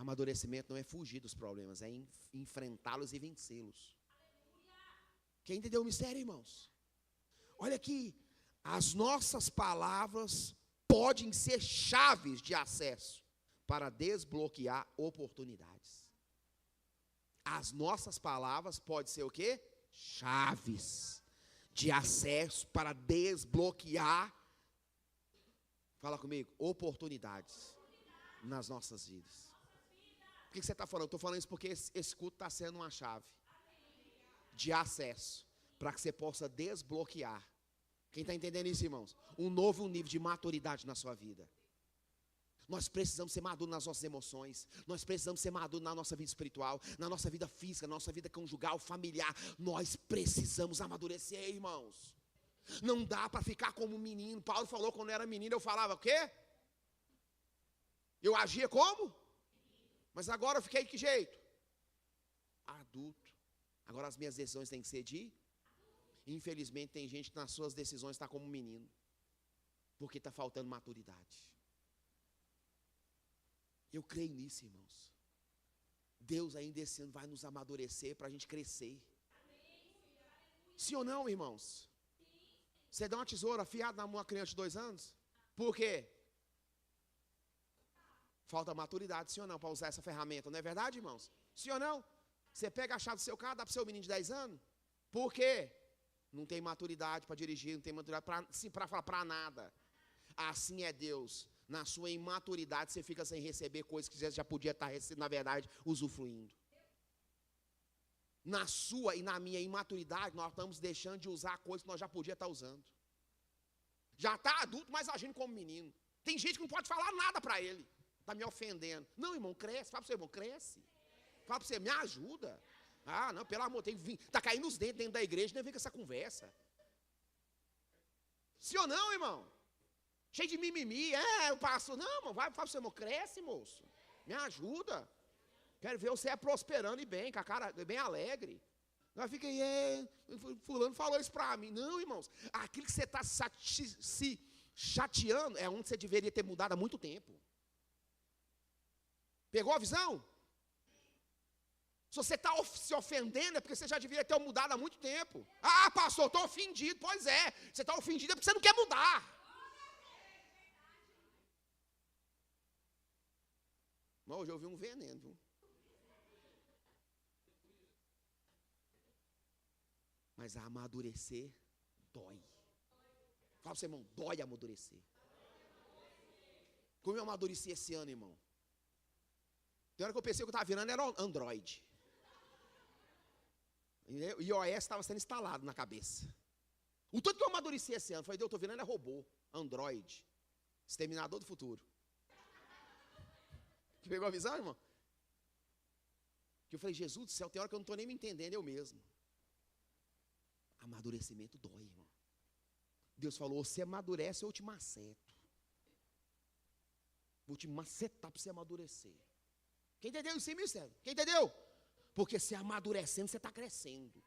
Amadurecimento não é fugir dos problemas, é enfrentá-los e vencê-los. Quem entendeu o mistério, irmãos? Olha aqui, as nossas palavras podem ser chaves de acesso para desbloquear oportunidades. As nossas palavras podem ser o quê? Chaves de acesso para desbloquear, fala comigo, oportunidades nas nossas vidas. Por que você está falando? Estou falando isso porque esse culto está sendo uma chave de acesso para que você possa desbloquear. Quem está entendendo isso, irmãos? Um novo nível de maturidade na sua vida. Nós precisamos ser maduros nas nossas emoções. Nós precisamos ser maduros na nossa vida espiritual, na nossa vida física, na nossa vida conjugal, familiar. Nós precisamos amadurecer, irmãos. Não dá para ficar como um menino. Paulo falou quando eu era menino, eu falava o quê? Eu agia como? Mas agora eu fiquei de que jeito? Adulto. Agora as minhas decisões têm que ser de... Infelizmente tem gente que nas suas decisões está como um menino. Porque está faltando maturidade. Eu creio nisso, irmãos. Deus ainda esse ano vai nos amadurecer para a gente crescer. Sim ou não, irmãos? Você dá uma tesoura afiada na mão de uma criança de 2 anos? Por quê? Falta maturidade, sim ou não, para usar essa ferramenta, não é verdade, irmãos? Sim ou não? Você pega a chave do seu carro, dá para o seu menino de 10 anos? Por quê? Não tem maturidade para dirigir, não tem maturidade para falar para nada. Assim é Deus. Na sua imaturidade, você fica sem receber coisas que você já podia estar, na verdade, usufruindo. Na sua e na minha imaturidade, nós estamos deixando de usar coisas que nós já podíamos estar usando. Já está adulto, mas agindo como menino. Tem gente que não pode falar nada para ele. está me ofendendo. Não, irmão, cresce. Fala para você, irmão, cresce. Fala para você, me ajuda. Ah, não, pelo amor, tem que vir. Está caindo os dentes dentro da igreja, nem vem com essa conversa. Sim ou não, irmão? Cheio de mimimi. Eu passo. Não, irmão, vai, fala para você, irmão, cresce, moço. Me ajuda. Quero ver você prosperando e bem, com a cara bem alegre. Não fica aí, fulano falou isso para mim. Não, irmãos, aquilo que você está se chateando é onde você deveria ter mudado há muito tempo. Pegou a visão? Se você está se ofendendo é porque você já deveria ter mudado há muito tempo. Ah, pastor, estou ofendido. Pois é, você está ofendido é porque você não quer mudar. Mas hoje eu vi um veneno, viu? Mas a amadurecer dói. Fala para você, irmão, dói amadurecer. Como eu amadureci esse ano, irmão? Tem hora que eu pensei que eu estava virando era Android. E iOS estava sendo instalado na cabeça. O tanto que eu amadureci esse ano, falei, Deus, eu estou virando é robô, Android, exterminador do futuro. Pegou a visão, irmão? Que eu falei, Jesus do céu, tem hora que eu não estou nem me entendendo eu mesmo. Amadurecimento dói, irmão. Deus falou, você amadurece, eu te maceto. Vou te macetar para você amadurecer. Quem entendeu isso aí, mistério? Quem entendeu? Porque se amadurecendo, você está crescendo.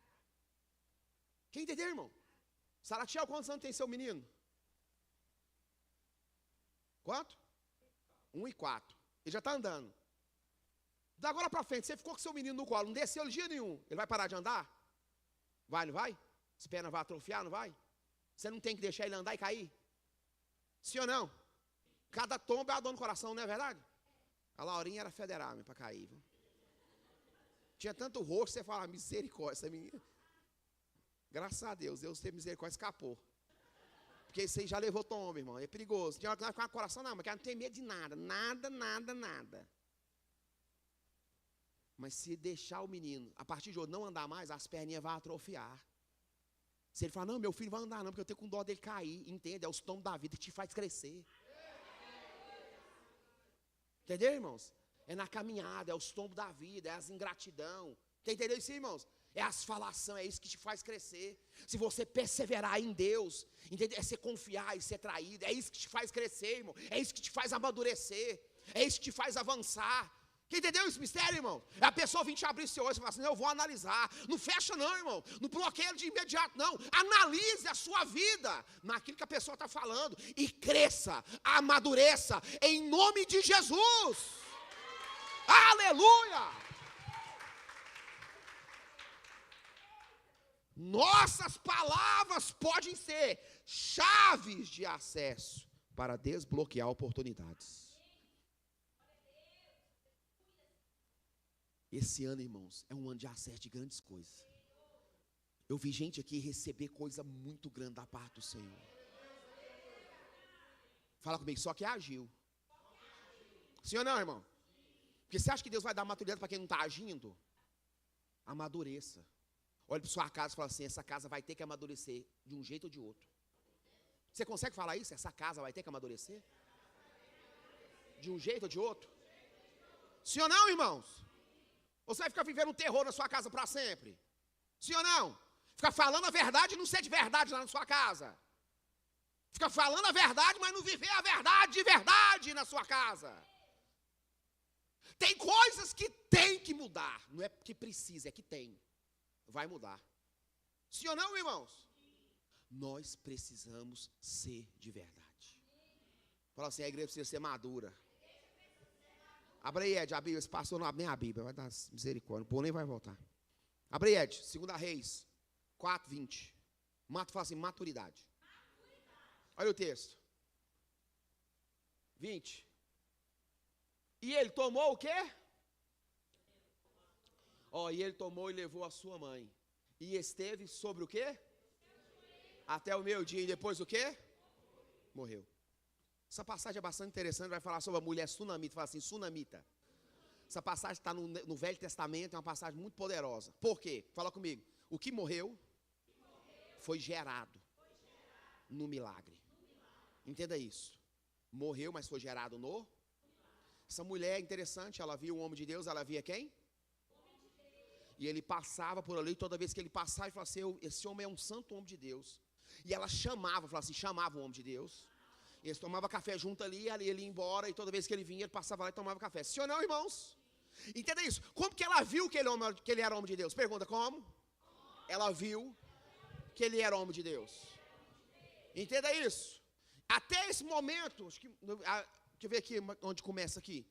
Quem entendeu, irmão? Salatiel, quantos anos tem seu menino? Quanto? 1 e 4. Ele já está andando. Da agora para frente, você ficou com seu menino no colo, não desceu dia nenhum. Ele vai parar de andar? Vai, não vai? As pernas vão atrofiar, não vai? Você não tem que deixar ele andar e cair? Sim ou não? Cada tomba é a dor no coração, não é verdade? A Laurinha era federal para cair, viu? Tinha tanto rosto, você fala, misericórdia, essa menina. Graças a Deus, Deus teve misericórdia, escapou. Porque isso aí já levou tomba, irmão, é perigoso. Tinha hora que nós ficamos com o coração, não, mas ela não tem medo de nada, nada. Mas se deixar o menino, a partir de hoje, não andar mais, as perninhas vão atrofiar. Se ele falar, não, meu filho vai andar não, porque eu tenho com dó dele cair, entende? É os tombos da vida que te faz crescer. Entendeu, irmãos? É na caminhada, é os tombos da vida, é as ingratidão. Entendeu isso, irmãos? É as falações, é isso que te faz crescer. Se você perseverar em Deus, entendeu? É você confiar e ser traído, é isso que te faz crescer, irmão. É isso que te faz amadurecer, é isso que te faz avançar. Entendeu esse mistério, irmão? A pessoa vem te abrir seu olho e fala assim, eu vou analisar. Não fecha não, irmão. Não bloqueia de imediato, não. Analise a sua vida naquilo que a pessoa está falando. E cresça, amadureça, em nome de Jesus. Aleluia! Nossas palavras podem ser chaves de acesso para desbloquear oportunidades. Esse ano, irmãos, é um ano de acesso de grandes coisas. Eu vi gente aqui receber coisa muito grande da parte do Senhor. Fala comigo, só que agiu. Sim ou não, irmão? Porque você acha que Deus vai dar maturidade para quem não está agindo? Amadureça. Olha para sua casa e fala assim, essa casa vai ter que amadurecer de um jeito ou de outro. Você consegue falar isso? Essa casa vai ter que amadurecer? De um jeito ou de outro? Sim ou não, irmãos? Ou você vai ficar vivendo um terror na sua casa para sempre? Sim ou não? Ficar falando a verdade e não ser de verdade lá na sua casa. Ficar falando a verdade, mas não viver a verdade de verdade na sua casa. Tem coisas que tem que mudar. Não é que precisa, é que tem. Vai mudar. Sim ou não, irmãos? Nós precisamos ser de verdade. Fala assim, a igreja precisa ser madura. Abra aí, Ed, a Bíblia. Esse pastor não abre nem a Bíblia. Vai dar misericórdia. O povo nem vai voltar. Abra aí, Ed. 2 Reis 4:20. Fala assim, maturidade. Olha o texto. 20. E ele tomou o quê? E ele tomou e levou a sua mãe. E esteve sobre o quê? Até o meio-dia. E depois o quê? Morreu. Essa passagem é bastante interessante, vai falar sobre a mulher sunamita, fala assim, sunamita. Essa passagem está no Velho Testamento, é uma passagem muito poderosa. Por quê? Fala comigo. O que morreu foi gerado no milagre. Entenda isso. Morreu, mas foi gerado no... Essa mulher interessante, ela via um homem de Deus, ela via quem? E ele passava por ali, toda vez que ele passava, ele falava assim, esse homem é um santo homem de Deus. E ela falava assim, chamava o homem de Deus. E eles tomavam café junto ali, ele ia embora, e toda vez que ele vinha, ele passava lá e tomava café. Sim ou não, irmãos? Entenda isso. Como que ela viu que ele era homem de Deus? Pergunta, como? Ela viu que ele era homem de Deus. Entenda isso. Até esse momento, deixa eu ver aqui onde começa aqui.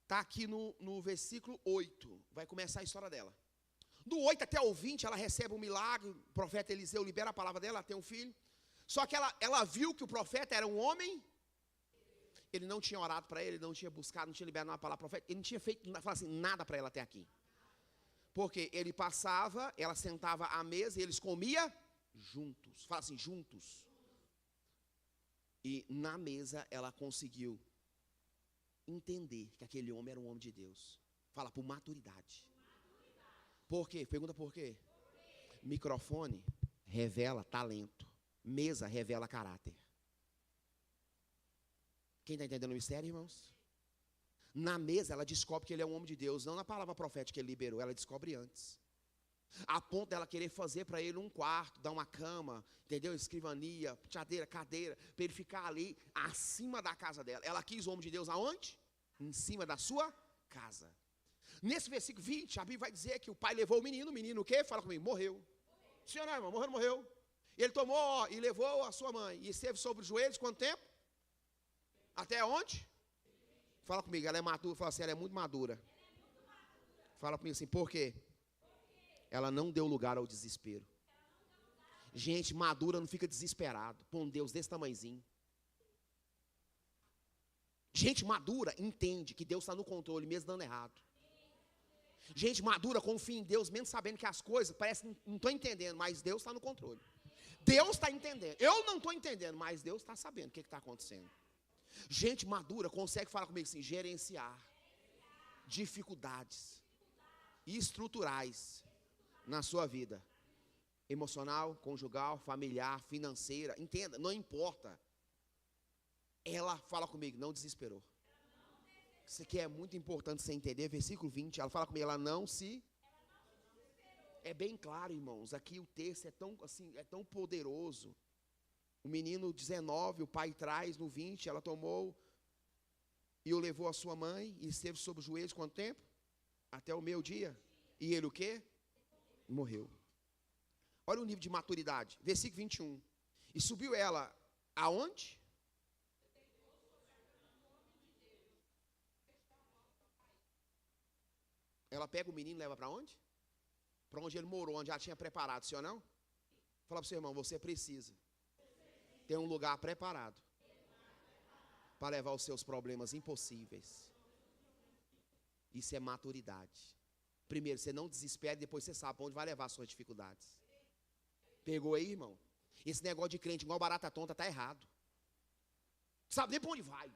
Está aqui no versículo 8. Vai começar a história dela. Do 8 até o 20, ela recebe um milagre. O profeta Eliseu libera a palavra dela, ela tem um filho. Só que ela viu que o profeta era um homem. Ele não tinha orado para ele, não tinha buscado, não tinha liberado uma palavra profética. Ele não tinha feito assim, nada para ela até aqui. Porque ele passava, ela sentava à mesa e eles comiam juntos. Fala assim, juntos. E na mesa ela conseguiu entender que aquele homem era um homem de Deus. Fala por maturidade. Por quê? Pergunta por quê? Microfone revela talento. Mesa revela caráter. Quem está entendendo o mistério, irmãos? Na mesa ela descobre que ele é um homem de Deus. Não na palavra profética que ele liberou, ela descobre antes. A ponto dela querer fazer para ele um quarto, dar uma cama, entendeu? Escrivania, cadeira, para ele ficar ali, acima da casa dela. Ela quis o homem de Deus aonde? Em cima da sua casa. Nesse versículo 20, a Bíblia vai dizer que o pai levou o menino o quê? Fala comigo, morreu. Sim ou não, irmão? Morreu. Ele tomou e levou a sua mãe, e esteve sobre os joelhos, quanto tempo? Até onde? Fala comigo, ela é madura, fala assim, ela é muito madura. Fala comigo assim, por quê? Ela não deu lugar ao desespero. Gente madura não fica desesperado por um Deus desse tamanhozinho. Gente madura entende que Deus está no controle, mesmo dando errado. Gente madura confia em Deus, mesmo sabendo que as coisas parecem, não estou entendendo, mas Deus está no controle. Deus está entendendo. Eu não estou entendendo, mas Deus está sabendo o que está acontecendo. Gente madura consegue falar comigo assim, gerenciar dificuldades estruturais na sua vida. Emocional, conjugal, familiar, financeira. Entenda, não importa. Ela fala comigo, não desesperou. Isso aqui é muito importante você entender. Versículo 20, ela fala comigo, ela não se... É bem claro, irmãos. Aqui o texto é tão poderoso. O menino 19, o pai traz no 20, ela tomou e o levou à sua mãe e esteve sobre os joelhos quanto tempo? Até o meio-dia. E ele o quê? Morreu. Olha o nível de maturidade. Versículo 21. E subiu ela aonde? Ela pega o menino e leva para onde? Para onde ele morou, onde já tinha preparado, sim ou não? Fala para o seu irmão, você precisa ter um lugar preparado para levar os seus problemas impossíveis. Isso é maturidade. Primeiro, você não desespera, depois você sabe para onde vai levar as suas dificuldades. Pegou aí, irmão? Esse negócio de crente igual barata tonta está errado. Sabe nem para onde vai.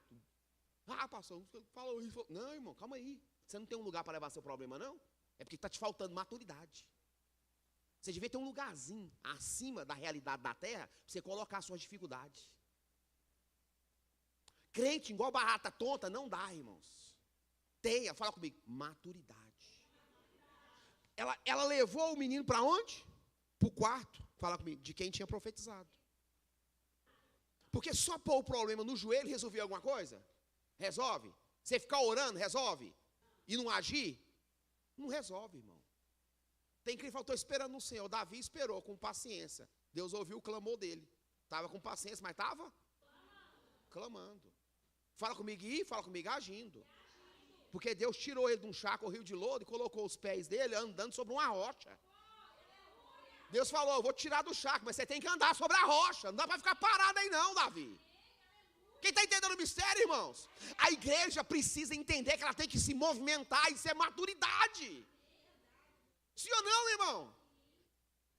Ah, pastor, falou isso. Não, irmão, calma aí. Você não tem um lugar para levar seu problema, não? É porque está te faltando maturidade. Você devia ter um lugarzinho acima da realidade da terra para você colocar as suas dificuldades. Crente igual barata tonta não dá, irmãos. Tenha, fala comigo, maturidade. Ela levou o menino para onde? Para o quarto, fala comigo, de quem tinha profetizado. Porque só pôr o problema no joelho resolvia alguma coisa? Resolve? Você ficar orando, resolve? E não agir? Não resolve, irmão. Tem quem faltou esperando no Senhor. Davi esperou com paciência. Deus ouviu o clamor dele. Estava com paciência, mas estava clamando. Fala comigo e fala comigo agindo. Porque Deus tirou ele de um charco, o rio de lodo, e colocou os pés dele andando sobre uma rocha. Deus falou, eu vou te tirar do charco, mas você tem que andar sobre a rocha. Não dá para ficar parado aí não, Davi. Quem está entendendo o mistério, irmãos? A igreja precisa entender que ela tem que se movimentar, isso é maturidade. Sim ou não, irmão?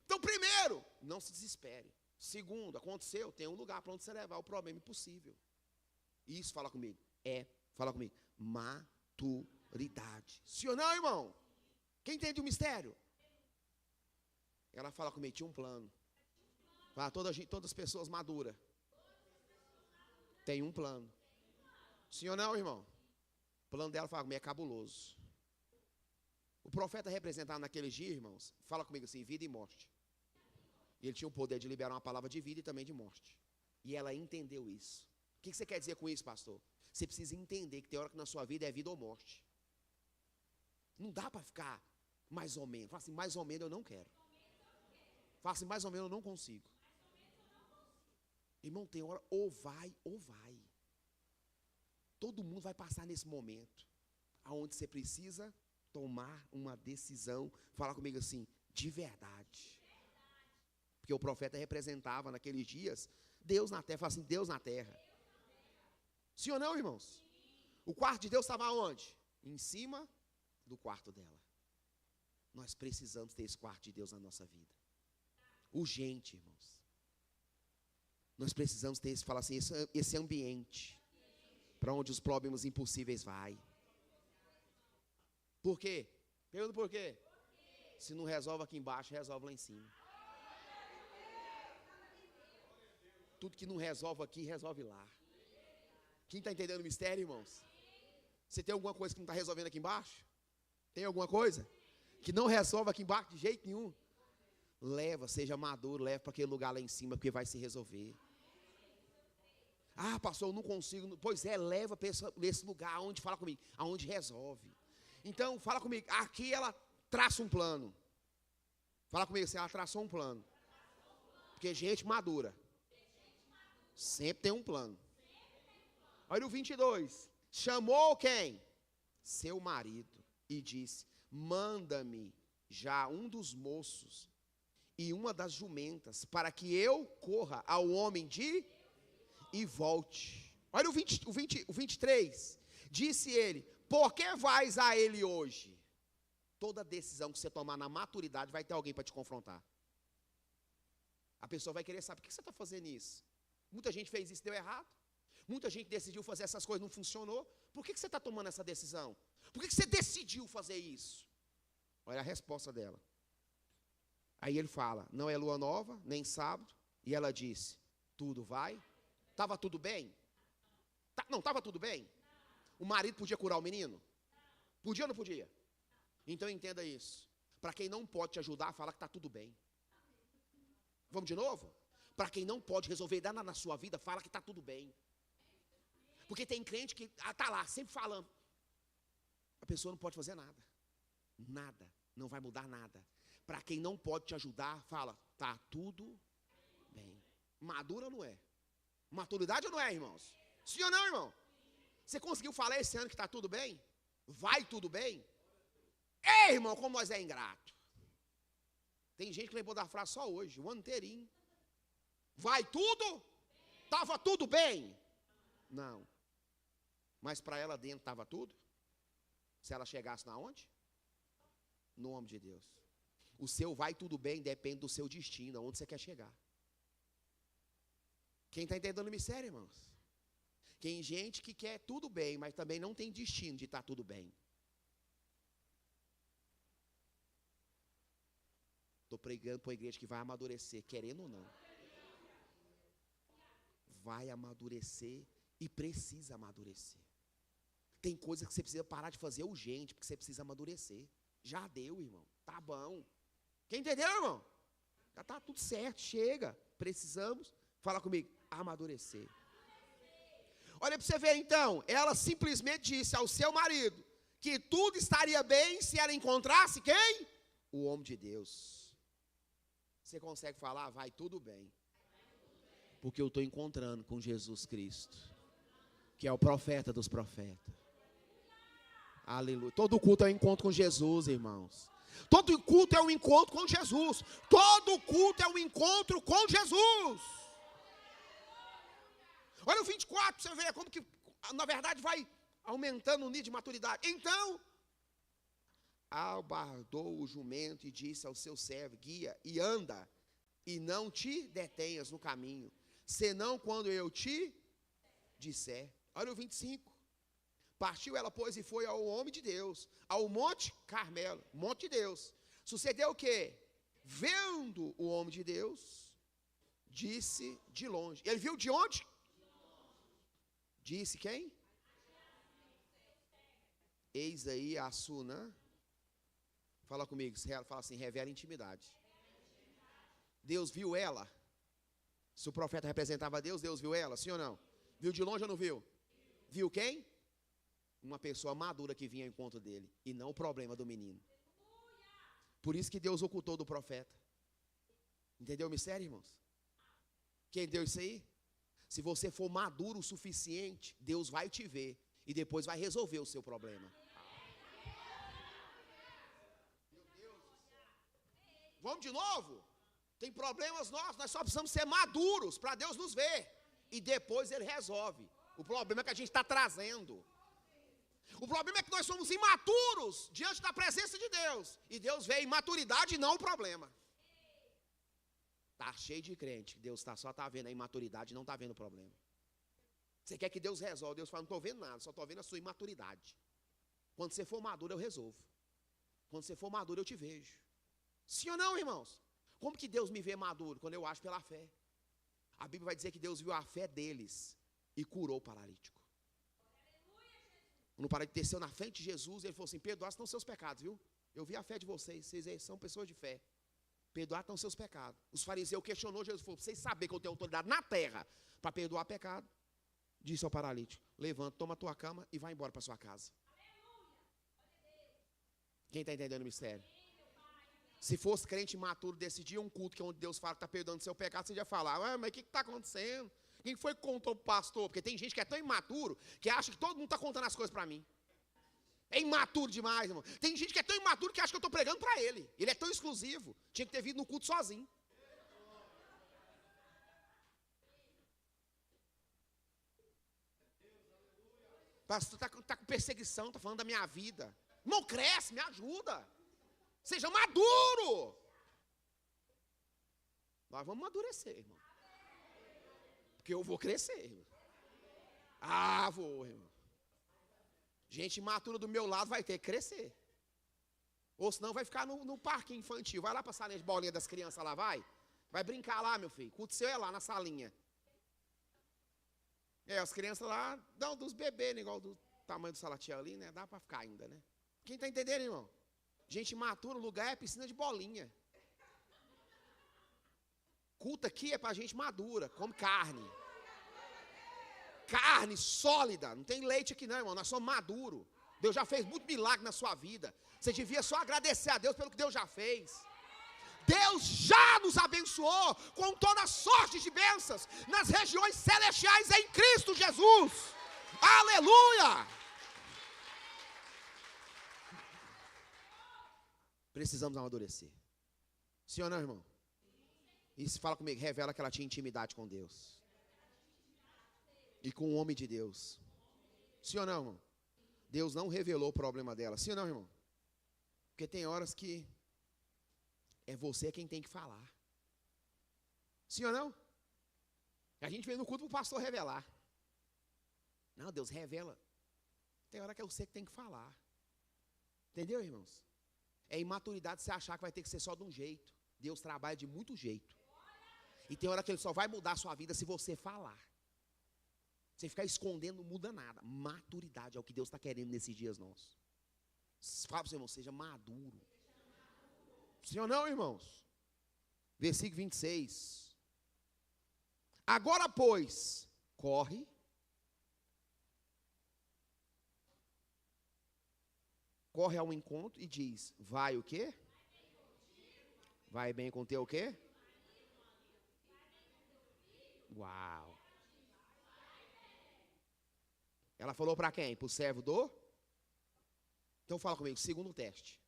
Então, primeiro, não se desespere. Segundo, aconteceu, tem um lugar para onde você levar o problema impossível. Isso, fala comigo, fala comigo, maturidade. Sim ou não, irmão? Quem entende o mistério? Ela fala comigo, tinha um plano. Fala, todas as pessoas maduras têm um plano Sim ou não, irmão? O plano dela, fala comigo, é cabuloso. O profeta representado naqueles dias, irmãos, fala comigo assim, vida e morte. E ele tinha o poder de liberar uma palavra de vida e também de morte. E ela entendeu isso. O que você quer dizer com isso, pastor? Você precisa entender que tem hora que na sua vida é vida ou morte. Não dá para ficar mais ou menos. Fala assim, mais ou menos eu não quero. Fala assim, mais ou menos eu não consigo. Irmão, tem hora ou vai ou vai. Todo mundo vai passar nesse momento, aonde você precisa tomar uma decisão. Fala comigo assim, de verdade. Porque o profeta representava naqueles dias Deus na terra. Fala assim, Deus na terra. Sim ou não, irmãos? O quarto de Deus estava onde? Em cima do quarto dela. Nós precisamos ter esse quarto de Deus na nossa vida. Urgente, irmãos. Nós precisamos ter esse, fala assim, esse ambiente para onde os problemas impossíveis vai. Por quê? Pergunta por quê? Se não resolve aqui embaixo, resolve lá em cima. Tudo que não resolve aqui, resolve lá. Quem está entendendo o mistério, irmãos? Você tem alguma coisa que não está resolvendo aqui embaixo? Tem alguma coisa que não resolve aqui embaixo de jeito nenhum? Leva, seja maduro, leva para aquele lugar lá em cima, porque vai se resolver. Ah, pastor, eu não consigo. Pois é, leva para esse lugar, onde, fala comigo, aonde resolve. Então, fala comigo, aqui ela traça um plano. Fala comigo assim, ela traçou um plano. Porque gente madura sempre tem um plano. Olha o 22. Chamou quem? Seu marido. E disse, manda-me já um dos moços e uma das jumentas, para que eu corra ao homem e volte. Olha o 23. Disse ele, por que vais a ele hoje? Toda decisão que você tomar na maturidade vai ter alguém para te confrontar. A pessoa vai querer saber, por que você está fazendo isso? Muita gente fez isso, deu errado. Muita gente decidiu fazer essas coisas, não funcionou. Por que você está tomando essa decisão? Por que você decidiu fazer isso? Olha a resposta dela. Aí ele fala, não é lua nova, nem sábado. E ela disse, tudo vai? Estava tudo bem? Não, estava tudo bem? O marido podia curar o menino? Podia ou não podia? Então entenda isso. Para quem não pode te ajudar, fala que está tudo bem. Vamos de novo? Para quem não pode resolver nada na sua vida, fala que está tudo bem. Porque tem crente que está lá, sempre falando. A pessoa não pode fazer nada. Nada. Não vai mudar nada. Para quem não pode te ajudar, fala, está tudo bem. Madura ou não é? Maturidade ou não é, irmãos? Sim ou não, irmão? Você conseguiu falar esse ano que está tudo bem? Vai tudo bem? Ei, irmão, como nós é ingrato. Tem gente que lembrou da frase só hoje, o ano inteirinho. Vai tudo? Estava tudo bem? Não. Mas para ela dentro estava tudo? Se ela chegasse na onde? No nome de Deus. O seu vai tudo bem depende do seu destino, aonde você quer chegar. Quem está entendendo o mistério, irmãos? Tem gente que quer tudo bem, mas também não tem destino de estar tudo bem. Estou pregando para a igreja que vai amadurecer, querendo ou não. Vai amadurecer e precisa amadurecer. Tem coisas que você precisa parar de fazer urgente, porque você precisa amadurecer. Já deu, irmão. Tá bom. Quem entendeu, irmão? Já está tudo certo, chega. Precisamos, fala comigo, amadurecer. Olha para você ver então, ela simplesmente disse ao seu marido que tudo estaria bem se ela encontrasse quem? O homem de Deus. Você consegue falar, vai tudo bem. Porque eu estou encontrando com Jesus Cristo, que é o profeta dos profetas. Aleluia. Todo culto é um encontro com Jesus, irmãos. Todo culto é um encontro com Jesus. Todo culto é um encontro com Jesus. Olha o 24, você vê como que, na verdade, vai aumentando o nível de maturidade. Então, albardou o jumento e disse ao seu servo, guia e anda, e não te detenhas no caminho, senão quando eu te disser. Olha o 25. Partiu ela, pois, e foi ao homem de Deus, ao monte Carmelo, monte de Deus. Sucedeu o quê? Vendo o homem de Deus, disse de longe. Ele viu de onde? Disse quem? Eis aí a Sunã. Fala comigo, fala assim, revela intimidade. Deus viu ela? Se o profeta representava Deus, Deus viu ela, sim ou não? Viu de longe ou não viu? Viu quem? Uma pessoa madura que vinha ao encontro dele, e não o problema do menino. Por isso que Deus ocultou do profeta. Entendeu o mistério, irmãos? Quem deu isso aí? Se você for maduro o suficiente, Deus vai te ver e depois vai resolver o seu problema. Vamos de novo? Tem problemas nossos, nós só precisamos ser maduros para Deus nos ver. E depois Ele resolve. O problema é que a gente está trazendo. O problema é que nós somos imaturos diante da presença de Deus. E Deus vê a imaturidade e não o problema. Está cheio de crente, que Deus só está vendo a imaturidade e não está vendo o problema. Você quer que Deus resolva? Deus fala, não estou vendo nada, só estou vendo a sua imaturidade. Quando você for maduro, eu resolvo. Quando você for maduro, eu te vejo. Sim ou não, irmãos? Como que Deus me vê maduro? Quando eu acho pela fé. A Bíblia vai dizer que Deus viu a fé deles e curou o paralítico. Quando o paralítico desceu na frente de Jesus, ele falou assim, perdoados estão seus pecados, viu? Eu vi a fé de vocês, vocês são pessoas de fé. Perdoar estão seus pecados. Os fariseus questionou Jesus, falou, vocês sabem que eu tenho autoridade na terra para perdoar pecado? Disse ao paralítico, levanta, toma a tua cama e vai embora para sua casa. Quem está entendendo o mistério? Se fosse crente imaturo desse dia, um culto que é onde Deus fala que está perdoando seu pecado, você ia falar, mas o que está acontecendo? Quem foi que contou para o pastor? Porque tem gente que é tão imaturo que acha que todo mundo está contando as coisas para mim. É imaturo demais, irmão. Tem gente que é tão imaturo que acha que eu estou pregando para ele. Ele é tão exclusivo. Tinha que ter vindo no culto sozinho. Pastor, está com perseguição, está falando da minha vida. Irmão, cresce, me ajuda. Seja maduro. Nós vamos amadurecer, irmão. Porque eu vou crescer, irmão. Vou, irmão. Gente imatura do meu lado vai ter que crescer. Ou senão vai ficar no parquinho infantil. Vai lá pra salinha de bolinha das crianças lá, vai. Vai brincar lá, meu filho. Culto seu é lá na salinha. As crianças lá, não, dos bebês, né, igual do tamanho do Salatiel ali, né? Dá pra ficar ainda, né? Quem tá entendendo, irmão? Gente imatura, o lugar é piscina de bolinha. Culto aqui é pra gente madura, come carne. Carne sólida, não tem leite aqui não, irmão, nós somos maduros. Deus já fez muito milagre na sua vida. Você devia só agradecer a Deus pelo que Deus já fez. Deus já nos abençoou com toda sorte de bênçãos nas regiões celestiais em Cristo Jesus. Aleluia! Precisamos amadurecer. Sim ou não, irmão? Isso fala comigo, revela que ela tinha intimidade com Deus. E com o homem de Deus. Sim ou não, irmão? Deus não revelou o problema dela. Sim ou não, irmão? Porque tem horas que é você quem tem que falar. Sim ou não? A gente vem no culto para o pastor revelar. Não, Deus revela. Tem hora que é você que tem que falar. Entendeu, irmãos? É imaturidade você achar que vai ter que ser só de um jeito. Deus trabalha de muito jeito. E tem hora que Ele só vai mudar a sua vida se você falar. Você ficar escondendo não muda nada. Maturidade é o que Deus está querendo nesses dias nossos. Fala para o seu irmão, seja maduro. Sim ou não, irmãos? Versículo 26. Agora, pois, corre. Corre ao encontro e diz, vai o quê? Vai bem com teu o quê? Uau. Ela falou para quem? Para o servo do? Então fala comigo, segundo teste.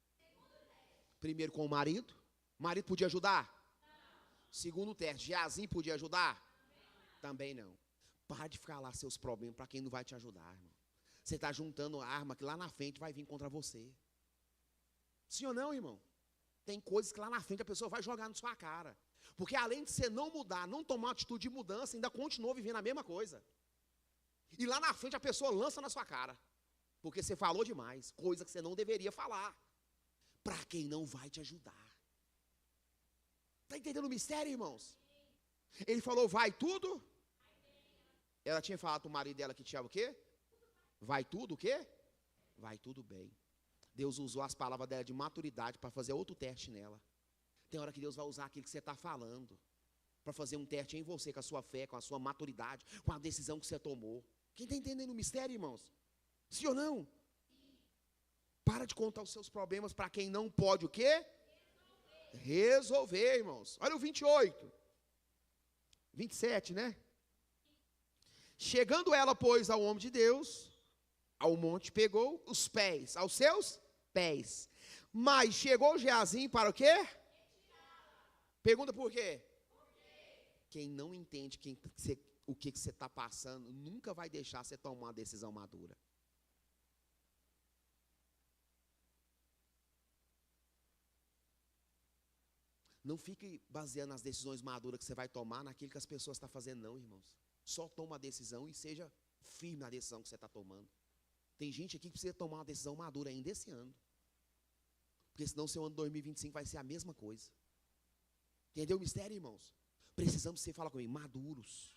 Primeiro com o marido. O marido podia ajudar? Segundo teste, Geazi podia ajudar? Também não. Para de ficar lá seus problemas para quem não vai te ajudar, irmão. Você está juntando arma que lá na frente vai vir contra você. Sim ou não, irmão? Tem coisas que lá na frente a pessoa vai jogar na sua cara. Porque além de você não mudar, não tomar uma atitude de mudança, ainda continua vivendo a mesma coisa. E lá na frente a pessoa lança na sua cara. Porque você falou demais, coisa que você não deveria falar. Para quem não vai te ajudar. Está entendendo o mistério, irmãos? Ele falou, vai tudo. Ela tinha falado para o marido dela que tinha o quê? Vai tudo o quê? vai tudo bem. Deus usou as palavras dela de maturidade para fazer outro teste nela. Tem hora que Deus vai usar aquilo que você está falando para fazer um teste em você, com a sua fé, com a sua maturidade, com a decisão que você tomou. Quem está entendendo o mistério, irmãos? Sim ou não? Para de contar os seus problemas para quem não pode o quê? Resolver, irmãos. Olha o 28. 27, né? Chegando ela, pois, ao homem de Deus, ao monte, pegou os pés, aos seus pés. Mas chegou Geazim para o quê? Pergunta por quê? Quem não entende o que você está passando, nunca vai deixar você tomar uma decisão madura. Não fique baseando as decisões maduras que você vai tomar naquilo que as pessoas estão fazendo, não, irmãos. Só toma a decisão e seja firme na decisão que você está tomando. Tem gente aqui que precisa tomar uma decisão madura ainda esse ano. Porque senão seu ano 2025 vai ser a mesma coisa. Entendeu o mistério, irmãos? Precisamos ser, fala comigo, maduros.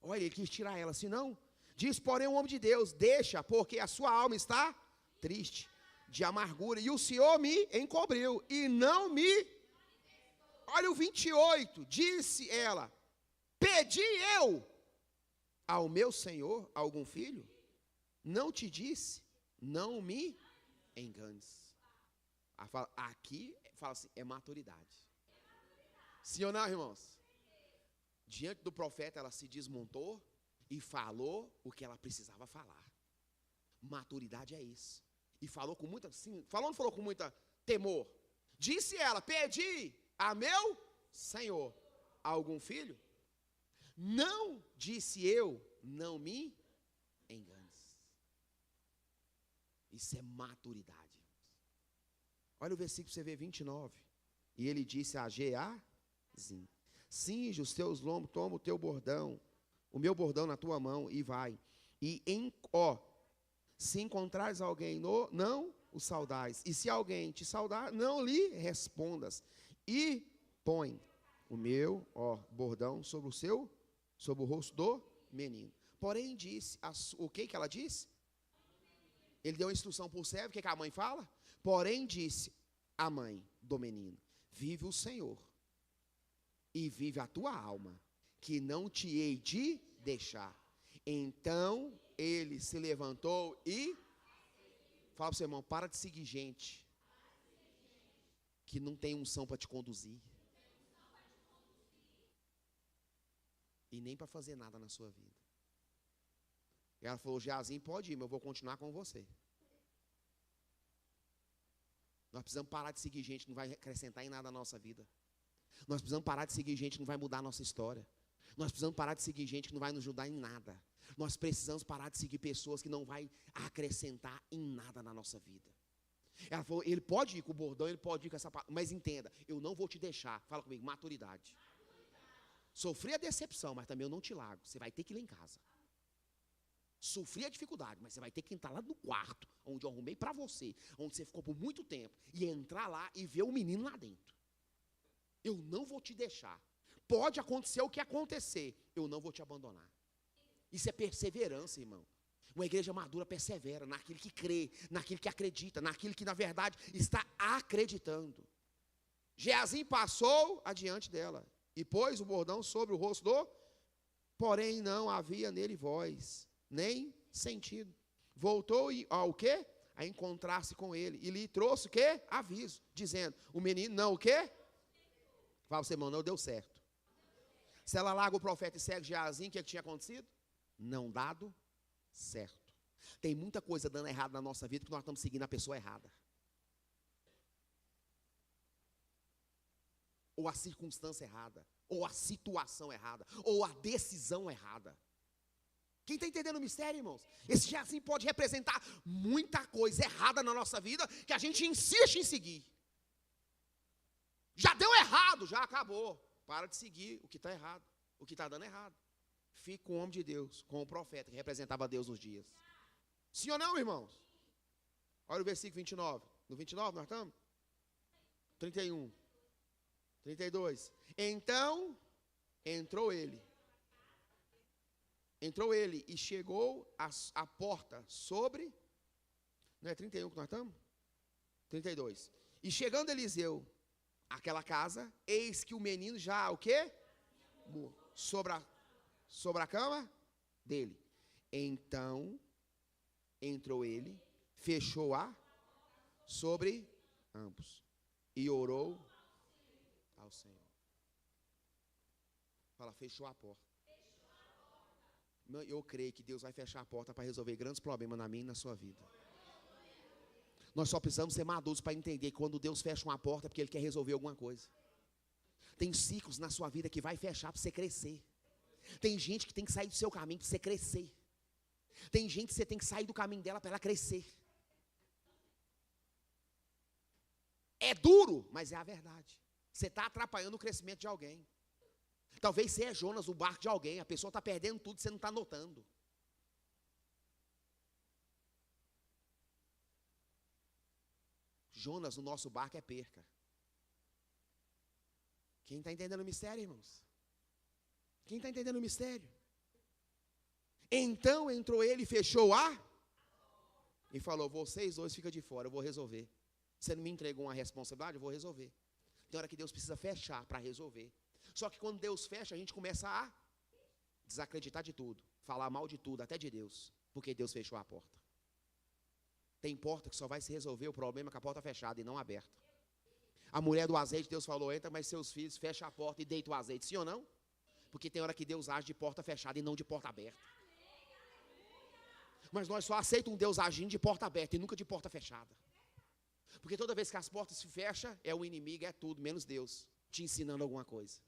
Olha, ele quis tirar ela, se não, diz, porém, o homem de Deus, deixa, porque a sua alma está triste, de amargura, e o Senhor me encobriu, e não me... Olha o 28, disse ela, pedi eu ao meu Senhor algum filho? Não te disse, não me enganes. Aqui, fala assim, é maturidade. Sim ou não, irmãos? Diante do profeta, ela se desmontou e falou o que ela precisava falar. Maturidade é isso. E falou com muita, sim, falou ou não falou com muita temor? Disse ela, pedi a meu Senhor algum filho? Não, disse eu, não me enganes. Isso é maturidade. Olha o versículo, você vê 29. E ele disse a Geazim, cinge os teus lombos, toma o teu bordão, o meu bordão na tua mão e vai. E se encontrares alguém, não o saudais. E se alguém te saudar, não lhe respondas. E põe o meu bordão sobre o rosto do menino. Porém disse, o que ela disse? Ele deu a instrução para o servo, o que a mãe fala? Porém disse a mãe do menino, vive o Senhor, e vive a tua alma, que não te hei de deixar. Então ele se levantou e... Fala para o seu irmão, para de seguir gente que não tem unção para te conduzir. E nem para fazer nada na sua vida. E ela falou, Geazim, pode ir, mas eu vou continuar com você. Nós precisamos parar de seguir gente que não vai acrescentar em nada na nossa vida. Nós precisamos parar de seguir gente que não vai mudar a nossa história. Nós precisamos parar de seguir gente que não vai nos ajudar em nada. Nós precisamos parar de seguir pessoas que não vai acrescentar em nada na nossa vida. Ela falou, ele pode ir com o bordão, ele pode ir com essa... Mas entenda, eu não vou te deixar. Fala comigo, maturidade. Sofri a decepção, mas também eu não te largo. Você vai ter que ir lá em casa. Sofri a dificuldade, mas você vai ter que entrar lá no quarto, onde eu arrumei para você, onde você ficou por muito tempo, e entrar lá e ver o menino lá dentro. Eu não vou te deixar. Pode acontecer o que acontecer, eu não vou te abandonar. Isso é perseverança, irmão. Uma igreja madura persevera naquilo que crê, naquilo que acredita, naquilo que na verdade está acreditando. Geazim passou adiante dela e pôs o bordão sobre o rosto do... Porém não havia nele voz, nem sentido. Voltou ao quê? A encontrar-se com ele. E lhe trouxe o quê? Aviso, dizendo, o menino não o quê? Fala para você, irmão, não deu certo. Se ela larga o profeta e segue Geazim, o que tinha acontecido? Não dado certo. Tem muita coisa dando errado na nossa vida, porque nós estamos seguindo a pessoa errada. Ou a circunstância errada, ou a situação errada, ou a decisão errada. Quem está entendendo o mistério, irmãos? Esse Geazim pode representar muita coisa errada na nossa vida, que a gente insiste em seguir. Já deu errado, já acabou. Para de seguir o que está errado, o que está dando errado. Fique com o homem de Deus, com o profeta que representava Deus nos dias. Sim ou não, irmãos? Olha o versículo 29. No 29 nós estamos? 31. 32. Então, entrou ele e chegou à porta sobre Não é 31 que nós estamos? 32. E chegando Eliseu àquela casa, eis que o menino já, o quê? Sobre a cama dele. Então, entrou ele, fechou-a sobre ambos e orou ao Senhor. Fala, fechou a porta. Eu creio que Deus vai fechar a porta para resolver grandes problemas na minha e na sua vida. Nós só precisamos ser maduros para entender que quando Deus fecha uma porta é porque Ele quer resolver alguma coisa. Tem ciclos na sua vida que vai fechar para você crescer. Tem gente que tem que sair do seu caminho para você crescer. Tem gente que você tem que sair do caminho dela para ela crescer. É duro, mas é a verdade. Você está atrapalhando o crescimento de alguém. Talvez você é Jonas, o barco de alguém. A pessoa está perdendo tudo e você não está notando. Jonas, o nosso barco é perca. Quem está entendendo o mistério, irmãos? Quem está entendendo o mistério? Então entrou ele e fechou e falou, vocês dois ficam de fora, eu vou resolver. Você não me entregou uma responsabilidade, eu vou resolver. Tem hora que Deus precisa fechar para resolver. Só que quando Deus fecha, a gente começa a desacreditar de tudo, falar mal de tudo, até de Deus, porque Deus fechou a porta. Tem porta que só vai se resolver o problema com a porta fechada e não aberta. A mulher do azeite, Deus falou, entra, mas seus filhos, fecha a porta e deita o azeite, sim ou não? Porque tem hora que Deus age de porta fechada e não de porta aberta. Mas nós só aceitamos um Deus agindo de porta aberta e nunca de porta fechada. Porque toda vez que as portas se fecham, é o inimigo, é tudo, menos Deus, te ensinando alguma coisa.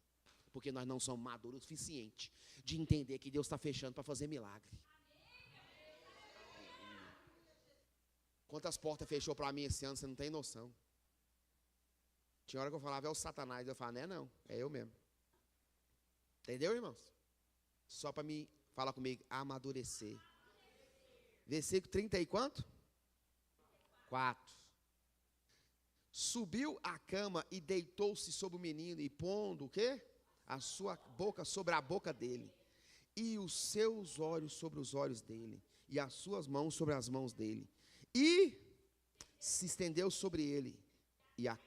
Porque nós não somos maduros o suficiente de entender que Deus está fechando para fazer milagre. Quantas portas fechou para mim esse ano, você não tem noção. Tinha hora que eu falava, é o Satanás. Eu falava, não, é eu mesmo. Entendeu, irmãos? Só para me, fala comigo, amadurecer. Versículo 30 e quanto? 4. Subiu à cama e deitou-se sobre o menino e pondo o quê? A sua boca sobre a boca dele. E os seus olhos sobre os olhos dele. E as suas mãos sobre as mãos dele. E se estendeu sobre ele. E a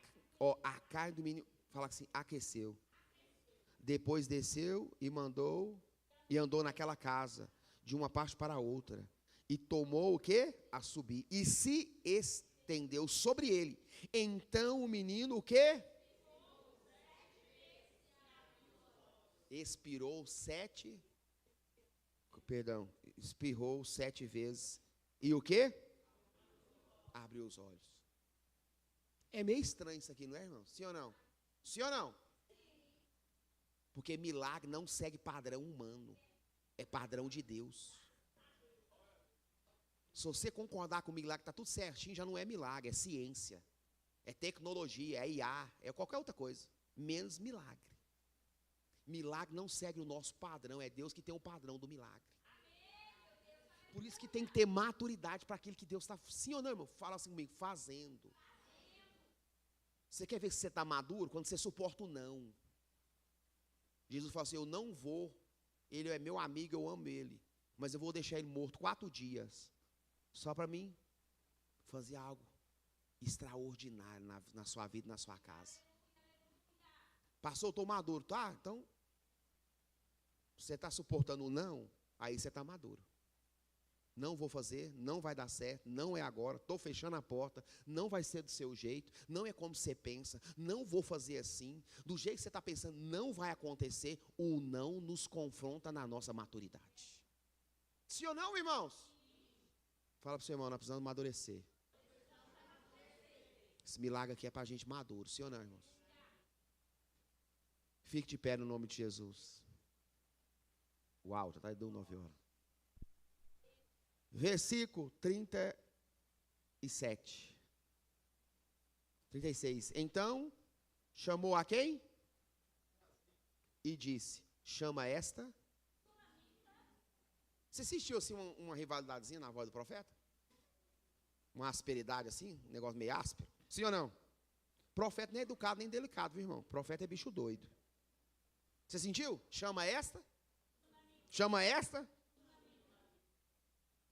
carne do menino, fala assim, aqueceu. Depois desceu e andou naquela casa, de uma parte para a outra. E tomou o quê? A subir. E se estendeu sobre ele. Então o menino o quê? Espirrou 7 vezes. E o quê? Abriu os olhos. É meio estranho isso aqui, não é, irmão? Sim ou não? Sim ou não? Porque milagre não segue padrão humano. É padrão de Deus. Se você concordar comigo lá que está tudo certinho, já não é milagre, é ciência. É tecnologia, é IA, é qualquer outra coisa. Menos milagre. Milagre não segue o nosso padrão, é Deus que tem o padrão do milagre. Por isso que tem que ter maturidade para aquilo que Deus está... Sim ou não, irmão? Fala assim comigo, fazendo. Você quer ver se você está maduro? Quando você suporta o não. Jesus falou assim, eu não vou, ele é meu amigo, eu amo ele, mas eu vou deixar ele morto 4 dias, só para mim fazer algo extraordinário na sua vida, na sua casa. Passou, estou maduro, tá? Então, você está suportando o não, aí você está maduro. Não vou fazer, não vai dar certo, não é agora, estou fechando a porta, não vai ser do seu jeito, não é como você pensa, não vou fazer assim, do jeito que você está pensando, não vai acontecer. O não nos confronta na nossa maturidade. Sim ou não, irmãos? Fala para o seu irmão, nós precisamos amadurecer. Esse milagre aqui é para a gente maduro, sim ou não, irmãos? Fique de pé no nome de Jesus. Uau, já está dando 9 horas. Versículo 37. 36. Então, chamou a quem? E disse, chama esta. Você assistiu assim uma rivalidadezinha na voz do profeta? Uma asperidade assim, um negócio meio áspero? Sim ou não? Profeta nem é educado, nem delicado, viu, irmão? Profeta é bicho doido. Você sentiu? Chama esta. Chama esta.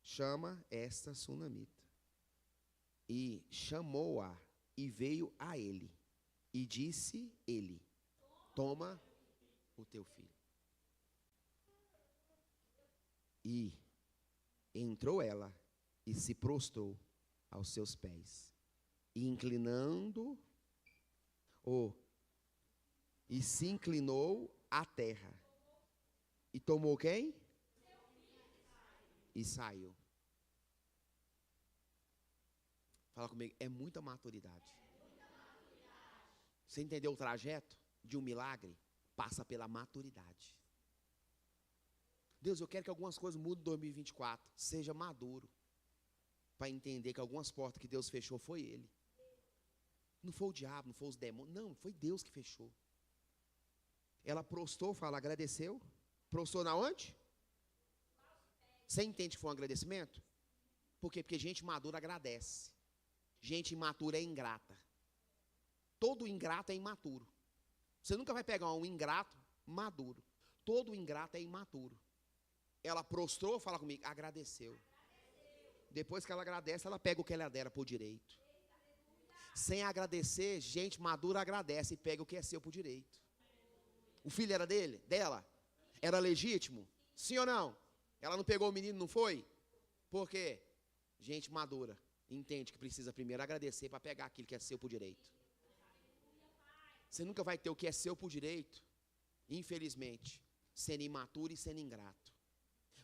Chama esta sunamita. E chamou-a e veio a ele. E disse ele: toma o teu filho. E entrou ela e se prostrou aos seus pés. E e se inclinou à terra. E tomou quem? E saiu. Fala comigo, é muita maturidade. Você entendeu o trajeto de um milagre? Passa pela maturidade. Deus, eu quero que algumas coisas mudem em 2024. Seja maduro. Para entender que algumas portas que Deus fechou foi Ele. Não foi o diabo, não foi os demônios. Não, foi Deus que fechou. Ela prostrou, agradeceu. Prostrou na onde? Você entende que foi um agradecimento? Por quê? Porque gente madura agradece. Gente imatura é ingrata. Todo ingrato é imaturo. Você nunca vai pegar um ingrato maduro. Todo ingrato é imaturo. Ela prostrou, fala comigo, agradeceu. Depois que ela agradece, ela pega o que ela dera por direito. Sem agradecer, gente madura agradece e pega o que é seu por direito. O filho era dela? Era legítimo? Sim ou não? Ela não pegou o menino, não foi? Por quê? Gente madura entende que precisa primeiro agradecer para pegar aquilo que é seu por direito. Você nunca vai ter o que é seu por direito, infelizmente, sendo imaturo e sendo ingrato.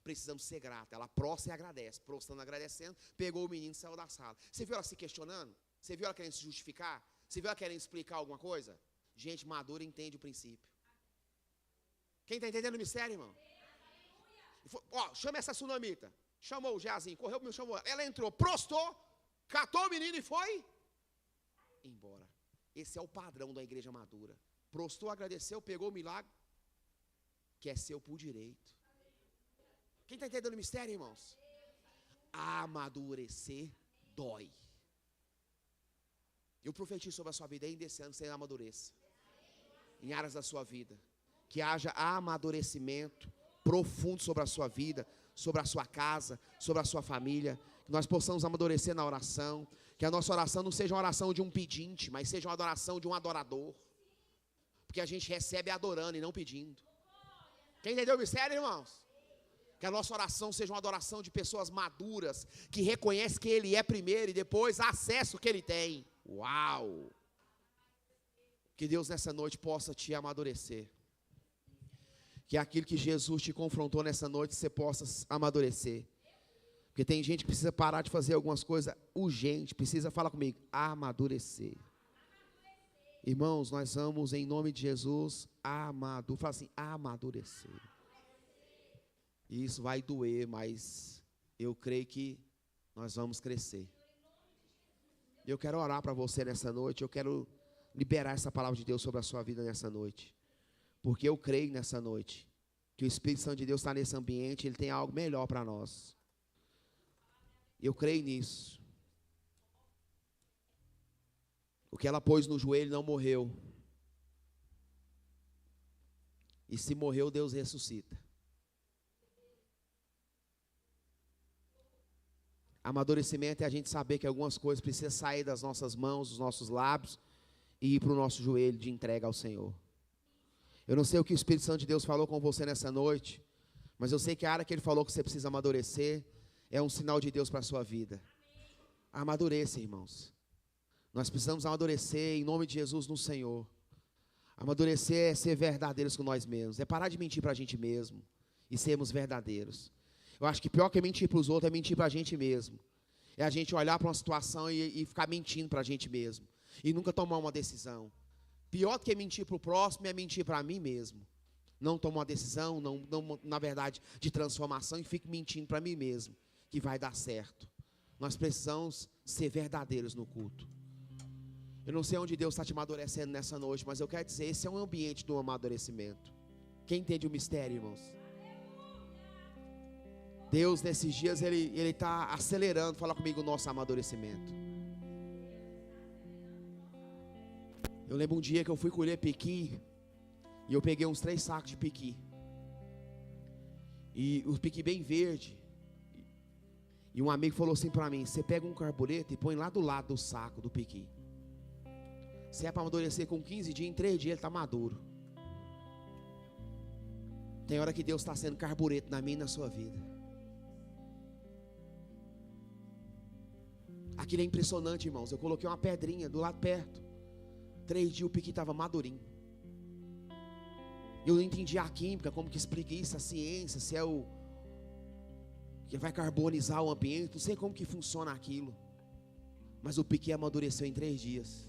Precisamos ser gratos. Ela prostra e agradece. Prostrando, agradecendo, pegou o menino e saiu da sala. Você viu ela se questionando? Você viu ela querendo se justificar? Você viu ela querendo explicar alguma coisa? Gente madura entende o princípio. Quem está entendendo o mistério, irmão? Chama essa sunamita. Chamou o Jazinho, correu para mim, chamou ela. Ela entrou, prostou, catou o menino e foi embora. Esse é o padrão da igreja madura. Prostou, agradeceu, pegou o milagre, que é seu por direito. Quem está entendendo o mistério, irmãos? Amadurecer dói. Eu profetizo sobre a sua vida ainda esse ano, você amadureça. Em áreas da sua vida. Que haja amadurecimento profundo sobre a sua vida, sobre a sua casa, sobre a sua família. Que nós possamos amadurecer na oração. Que a nossa oração não seja uma oração de um pedinte, mas seja uma adoração de um adorador. Porque a gente recebe adorando e não pedindo. Quem entendeu o mistério, irmãos? Que a nossa oração seja uma adoração de pessoas maduras, que reconhecem que Ele é primeiro e depois acessa o que Ele tem. Uau! Que Deus nessa noite possa te amadurecer. Que aquilo que Jesus te confrontou nessa noite, você possa amadurecer. Porque tem gente que precisa parar de fazer algumas coisas urgentes, precisa, fala comigo, amadurecer. Irmãos, nós vamos, em nome de Jesus, fala assim, amadurecer. Isso vai doer, mas eu creio que nós vamos crescer. Eu quero orar para você nessa noite, eu quero liberar essa palavra de Deus sobre a sua vida nessa noite. Porque eu creio nessa noite que o Espírito Santo de Deus está nesse ambiente, Ele tem algo melhor para nós. Eu creio nisso. O que ela pôs no joelho não morreu. E se morreu, Deus ressuscita. Amadurecimento é a gente saber que algumas coisas precisam sair das nossas mãos, dos nossos lábios e ir para o nosso joelho de entrega ao Senhor. Eu não sei o que o Espírito Santo de Deus falou com você nessa noite, mas eu sei que a área que Ele falou que você precisa amadurecer é um sinal de Deus para a sua vida. Amadureça, irmãos. Nós precisamos amadurecer em nome de Jesus no Senhor. Amadurecer é ser verdadeiros com nós mesmos, é parar de mentir para a gente mesmo e sermos verdadeiros. Eu acho que pior que mentir para os outros é mentir para a gente mesmo. É a gente olhar para uma situação e ficar mentindo para a gente mesmo. E nunca tomar uma decisão. Pior do que mentir para o próximo é mentir para mim mesmo. Não tomar uma decisão, na verdade, de transformação e fico mentindo para mim mesmo. Que vai dar certo. Nós precisamos ser verdadeiros no culto. Eu não sei onde Deus está te amadurecendo nessa noite, mas eu quero dizer, esse é um ambiente do amadurecimento. Quem entende o mistério, irmãos? Deus, nesses dias, Ele está acelerando, fala comigo, o nosso amadurecimento. Eu lembro um dia que eu fui colher piqui, e eu peguei uns 3 sacos de piqui. E o piqui bem verde. E um amigo falou assim para mim: você pega um carbureto e põe lá do lado do saco do piqui. Se é para amadurecer com 15 dias, em 3 dias ele está maduro. Tem hora que Deus está sendo carbureto na minha e na sua vida. Aquilo é impressionante, irmãos. Eu coloquei uma pedrinha do lado perto. 3 dias o piqui estava madurinho. Eu não entendi a química, como que explica isso, a ciência, se é o que vai carbonizar o ambiente, não sei como que funciona aquilo. Mas o piqui amadureceu em 3 dias.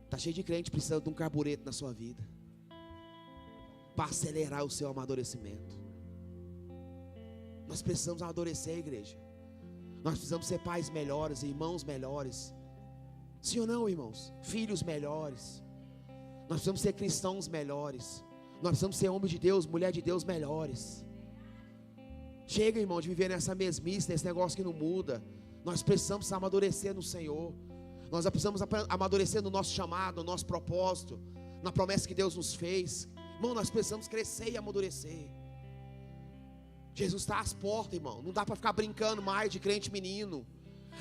Está cheio de crente precisando de um carbureto na sua vida, para acelerar o seu amadurecimento. Nós precisamos amadurecer, igreja. Nós precisamos ser pais melhores, irmãos melhores. Sim ou não, irmãos? Filhos melhores. Nós precisamos ser cristãos melhores. Nós precisamos ser homens de Deus, mulher de Deus melhores. Chega, irmão, de viver nessa mesmice, nesse negócio que não muda. Nós precisamos amadurecer no Senhor. Nós precisamos amadurecer no nosso chamado, no nosso propósito, na promessa que Deus nos fez. Irmão, nós precisamos crescer e amadurecer. Jesus está às portas, irmão. Não dá para ficar brincando mais de crente menino.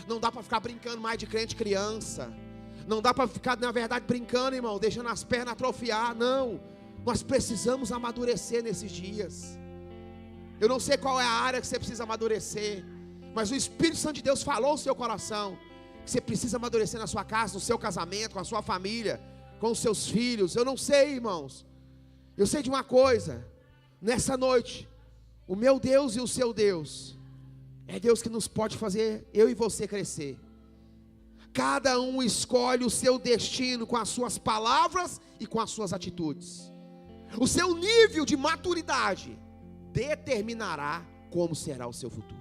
Não dá para ficar brincando mais de crente criança. Não dá para ficar, na verdade, brincando, irmão, deixando as pernas atrofiar. Não. Nós precisamos amadurecer nesses dias. Eu não sei qual é a área que você precisa amadurecer, mas o Espírito Santo de Deus falou no seu coração que você precisa amadurecer na sua casa, no seu casamento, com a sua família, com os seus filhos. Eu não sei, irmãos. Eu sei de uma coisa. Nessa noite, o meu Deus e o seu Deus é Deus que nos pode fazer, eu e você, crescer. Cada um escolhe o seu destino com as suas palavras e com as suas atitudes. O seu nível de maturidade determinará como será o seu futuro.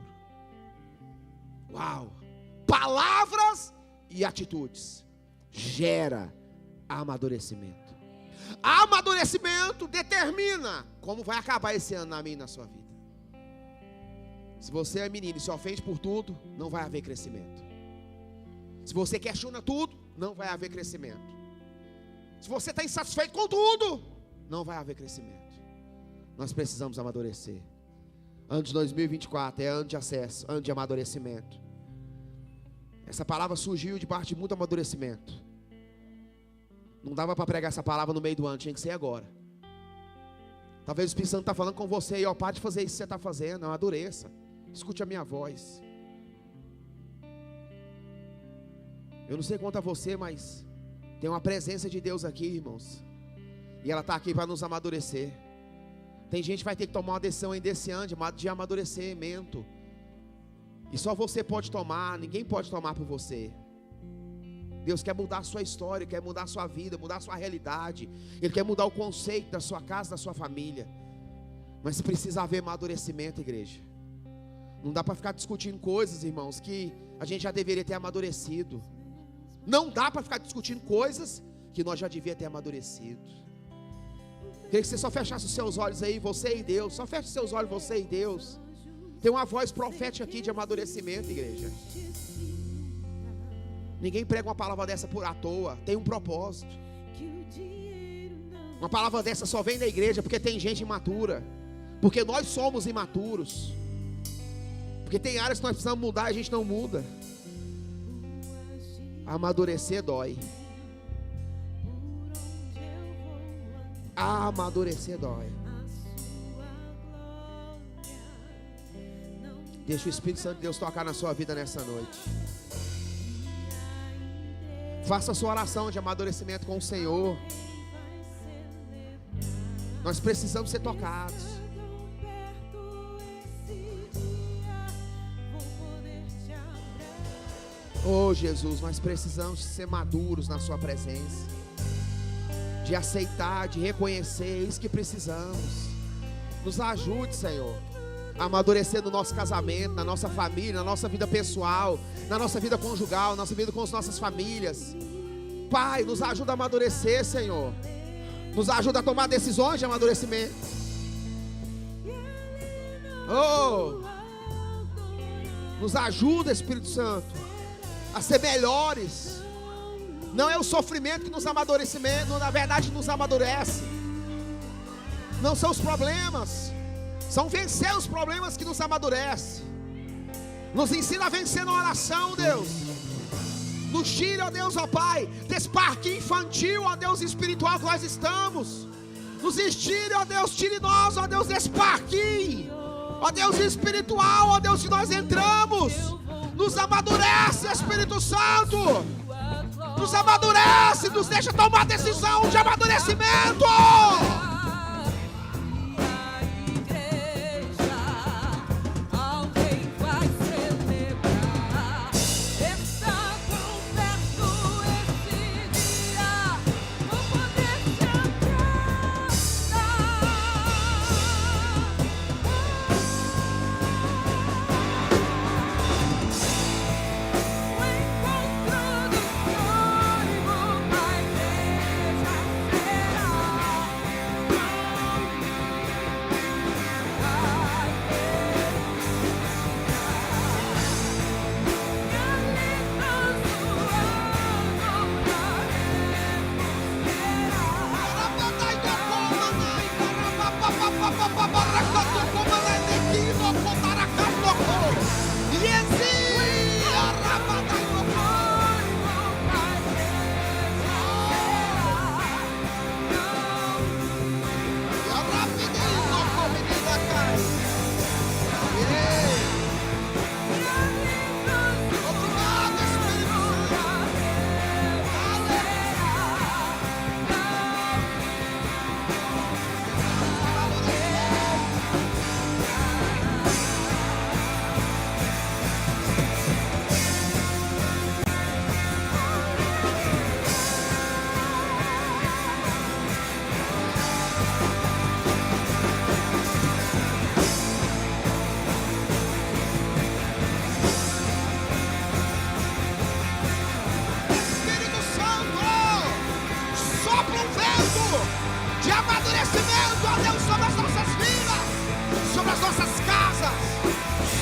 Uau! Palavras e atitudes gera amadurecimento. Amadurecimento determina como vai acabar esse ano na minha e na sua vida. Se você é menino e se ofende por tudo, não vai haver crescimento. Se você questiona tudo, não vai haver crescimento. Se você está insatisfeito com tudo, não vai haver crescimento. Nós precisamos amadurecer. Ano de 2024 é ano de acesso, ano de amadurecimento. Essa palavra surgiu debaixo de muito amadurecimento. Não dava para pregar essa palavra no meio do ano, tinha que ser agora. Talvez o Espírito Santo está falando com você aí, ó, pare de fazer isso que você está fazendo, amadureça. Escute a minha voz. Eu não sei quanto a você, mas tem uma presença de Deus aqui, irmãos. E ela está aqui para nos amadurecer. Tem gente que vai ter que tomar uma decisão ainda esse ano de amadurecimento. E só você pode tomar, ninguém pode tomar por você. Deus quer mudar a sua história, quer mudar a sua vida, mudar a sua realidade. Ele quer mudar o conceito da sua casa, da sua família. Mas precisa haver amadurecimento, igreja. Não dá para ficar discutindo coisas, irmãos, que a gente já deveria ter amadurecido. Não dá para ficar discutindo coisas que nós já devíamos ter amadurecido. Queria que você só fechasse os seus olhos aí, você e Deus. Só feche os seus olhos, você e Deus. Tem uma voz profética aqui de amadurecimento, igreja. Ninguém prega uma palavra dessa por à toa. Tem um propósito. Uma palavra dessa só vem da igreja porque tem gente imatura. Porque nós somos imaturos. Porque tem áreas que nós precisamos mudar e a gente não muda. Amadurecer dói. Amadurecer dói. Deixa o Espírito Santo de Deus tocar na sua vida nessa noite. Faça a sua oração de amadurecimento com o Senhor. Nós precisamos ser tocados. Oh Jesus, nós precisamos ser maduros na sua presença. De aceitar, de reconhecer, é isso que precisamos. Nos ajude, Senhor, a amadurecer no nosso casamento, na nossa família, na nossa vida pessoal, na nossa vida conjugal, na nossa vida com as nossas famílias. Pai, nos ajuda a amadurecer, Senhor. Nos ajuda a tomar decisões de amadurecimento. Oh, nos ajuda, Espírito Santo, a ser melhores. Não é o sofrimento que nos amadurece, na verdade nos amadurece. Não são os problemas, são vencer os problemas que nos amadurece. Nos ensina a vencer na oração, Deus. Nos tire, ó Deus, ó Pai, desse parque infantil, ó Deus, espiritual que nós estamos. Nos tire, ó Deus, tire nós, ó Deus, desse parquinho, ó Deus, espiritual, ó Deus, que nós entramos. Nos amadurece, Espírito Santo. Nos amadurece, nos deixa tomar decisão de amadurecimento.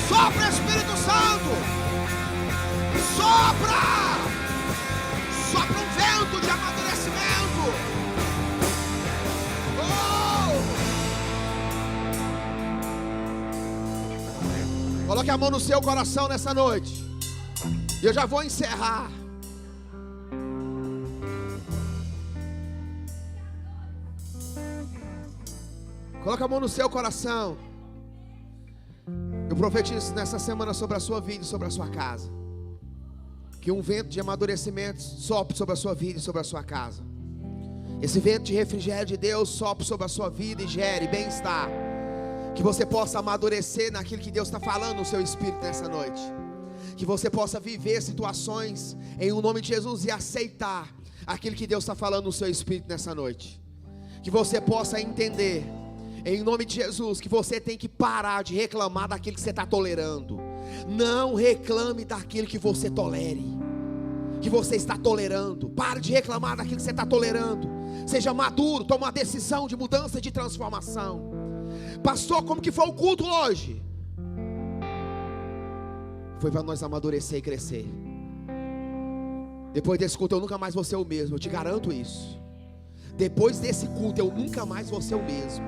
Sopra, Espírito Santo. Sopra. Sopra um vento de amadurecimento. Oh! Coloque a mão no seu coração nessa noite. E eu já vou encerrar. Coloque a mão no seu coração. Eu profetizo nessa semana sobre a sua vida e sobre a sua casa. Que um vento de amadurecimento sopre sobre a sua vida e sobre a sua casa. Esse vento de refrigério de Deus sopre sobre a sua vida e gere bem-estar. Que você possa amadurecer naquilo que Deus está falando no seu espírito nessa noite. Que você possa viver situações em o nome de Jesus e aceitar aquilo que Deus está falando no seu espírito nessa noite. Que você possa entender, em nome de Jesus, que você tem que parar de reclamar daquilo que você está tolerando. Não reclame daquilo que você tolere, que você está tolerando. Pare de reclamar daquilo que você está tolerando. Seja maduro, tome uma decisão de mudança, de transformação. Pastor, como que foi o culto hoje? Foi para nós amadurecer e crescer. Depois desse culto eu nunca mais vou ser o mesmo, eu te garanto isso. Depois desse culto eu nunca mais vou ser o mesmo.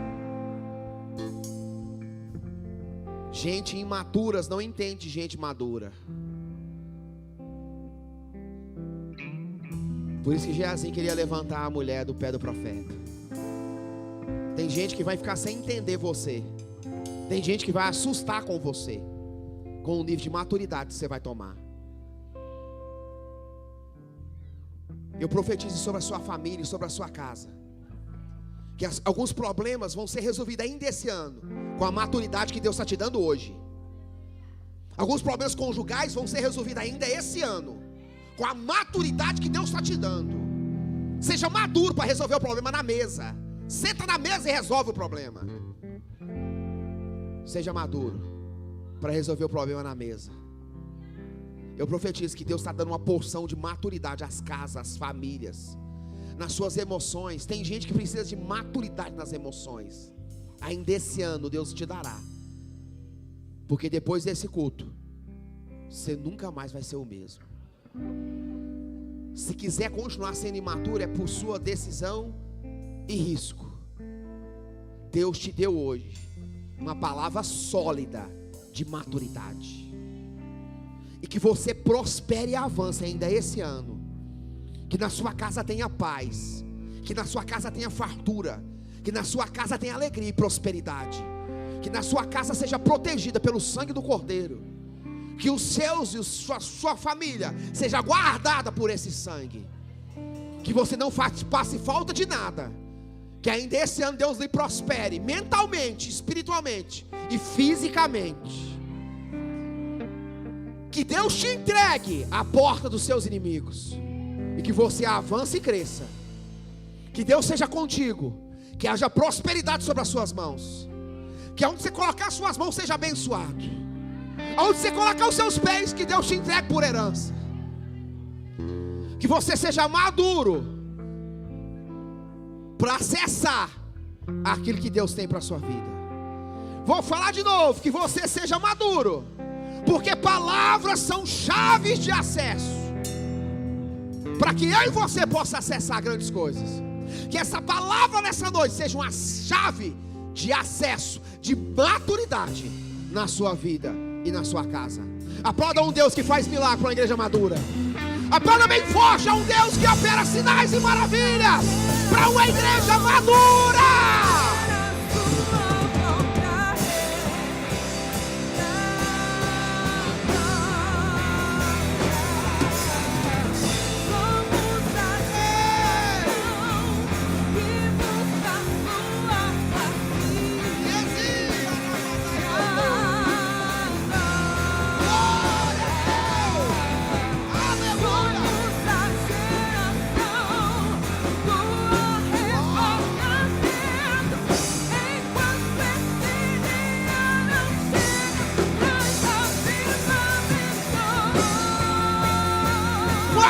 Gente imaturas não entende gente madura. Por isso que Geazi queria levantar a mulher do pé do profeta. Tem gente que vai ficar sem entender você. Tem gente que vai assustar com você, com o nível de maturidade que você vai tomar. Eu profetizo sobre a sua família e sobre a sua casa, que alguns problemas vão ser resolvidos ainda esse ano, com a maturidade que Deus está te dando hoje. Alguns problemas conjugais vão ser resolvidos ainda esse ano, com a maturidade que Deus está te dando. Seja maduro para resolver o problema na mesa. Senta na mesa e resolve o problema. Seja maduro para resolver o problema na mesa. Eu profetizo que Deus está dando uma porção de maturidade às casas, às famílias, nas suas emoções. Tem gente que precisa de maturidade nas emoções. Ainda esse ano Deus te dará. Porque depois desse culto você nunca mais vai ser o mesmo. Se quiser continuar sendo imaturo, é por sua decisão e risco. Deus te deu hoje uma palavra sólida de maturidade. e que você prospere e avance ainda esse ano. Que na sua casa tenha paz, que na sua casa tenha fartura, que na sua casa tenha alegria e prosperidade, que na sua casa seja protegida pelo sangue do Cordeiro, que os seus e sua família seja guardada por esse sangue, que você não passe falta de nada, que ainda esse ano Deus lhe prospere mentalmente, espiritualmente e fisicamente, que Deus te entregue à porta dos seus inimigos, e que você avance e cresça, que Deus seja contigo, que haja prosperidade sobre as suas mãos, que aonde você colocar as suas mãos seja abençoado, aonde você colocar os seus pés, que Deus te entregue por herança, que você seja maduro para acessar aquilo que Deus tem para a sua vida. Vou falar de novo, que você seja maduro, porque palavras são chaves de acesso, para que eu e você possa acessar grandes coisas. Que essa palavra nessa noite seja uma chave de acesso, de maturidade na sua vida e na sua casa. Aplauda um Deus que faz milagre para uma igreja madura. Aplauda bem forte a um Deus que opera sinais e maravilhas para uma igreja madura.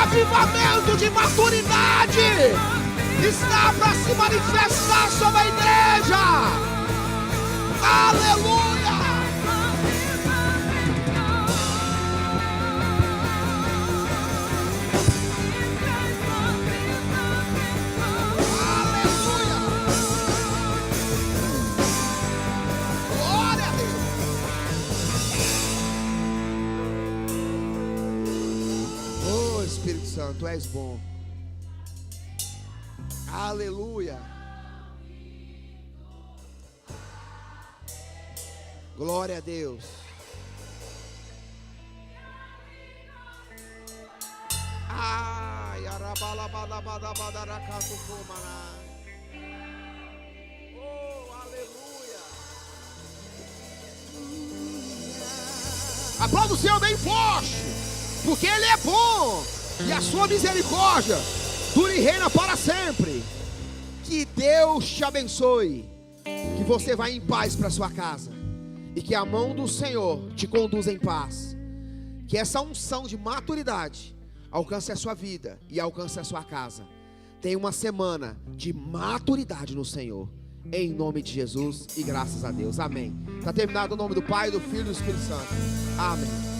Avivamento de maturidade está para se manifestar sobre a igreja. Aleluia! Aleluia! Glória a Deus! Oh, Espírito Santo, Tu és bom. Aleluia. Glória a Deus. Ai, arabalabalabalabadaracato fomaná. Oh, aleluia. Aplauda o Senhor bem forte, porque Ele é bom e a sua misericórdia dura e reina para sempre. Que Deus te abençoe, que você vá em paz para sua casa e que a mão do Senhor te conduza em paz. Que essa unção de maturidade alcance a sua vida e alcance a sua casa. Tenha uma semana de maturidade no Senhor, em nome de Jesus, e graças a Deus, amém. Está terminado o nome do Pai, do Filho e do Espírito Santo, amém.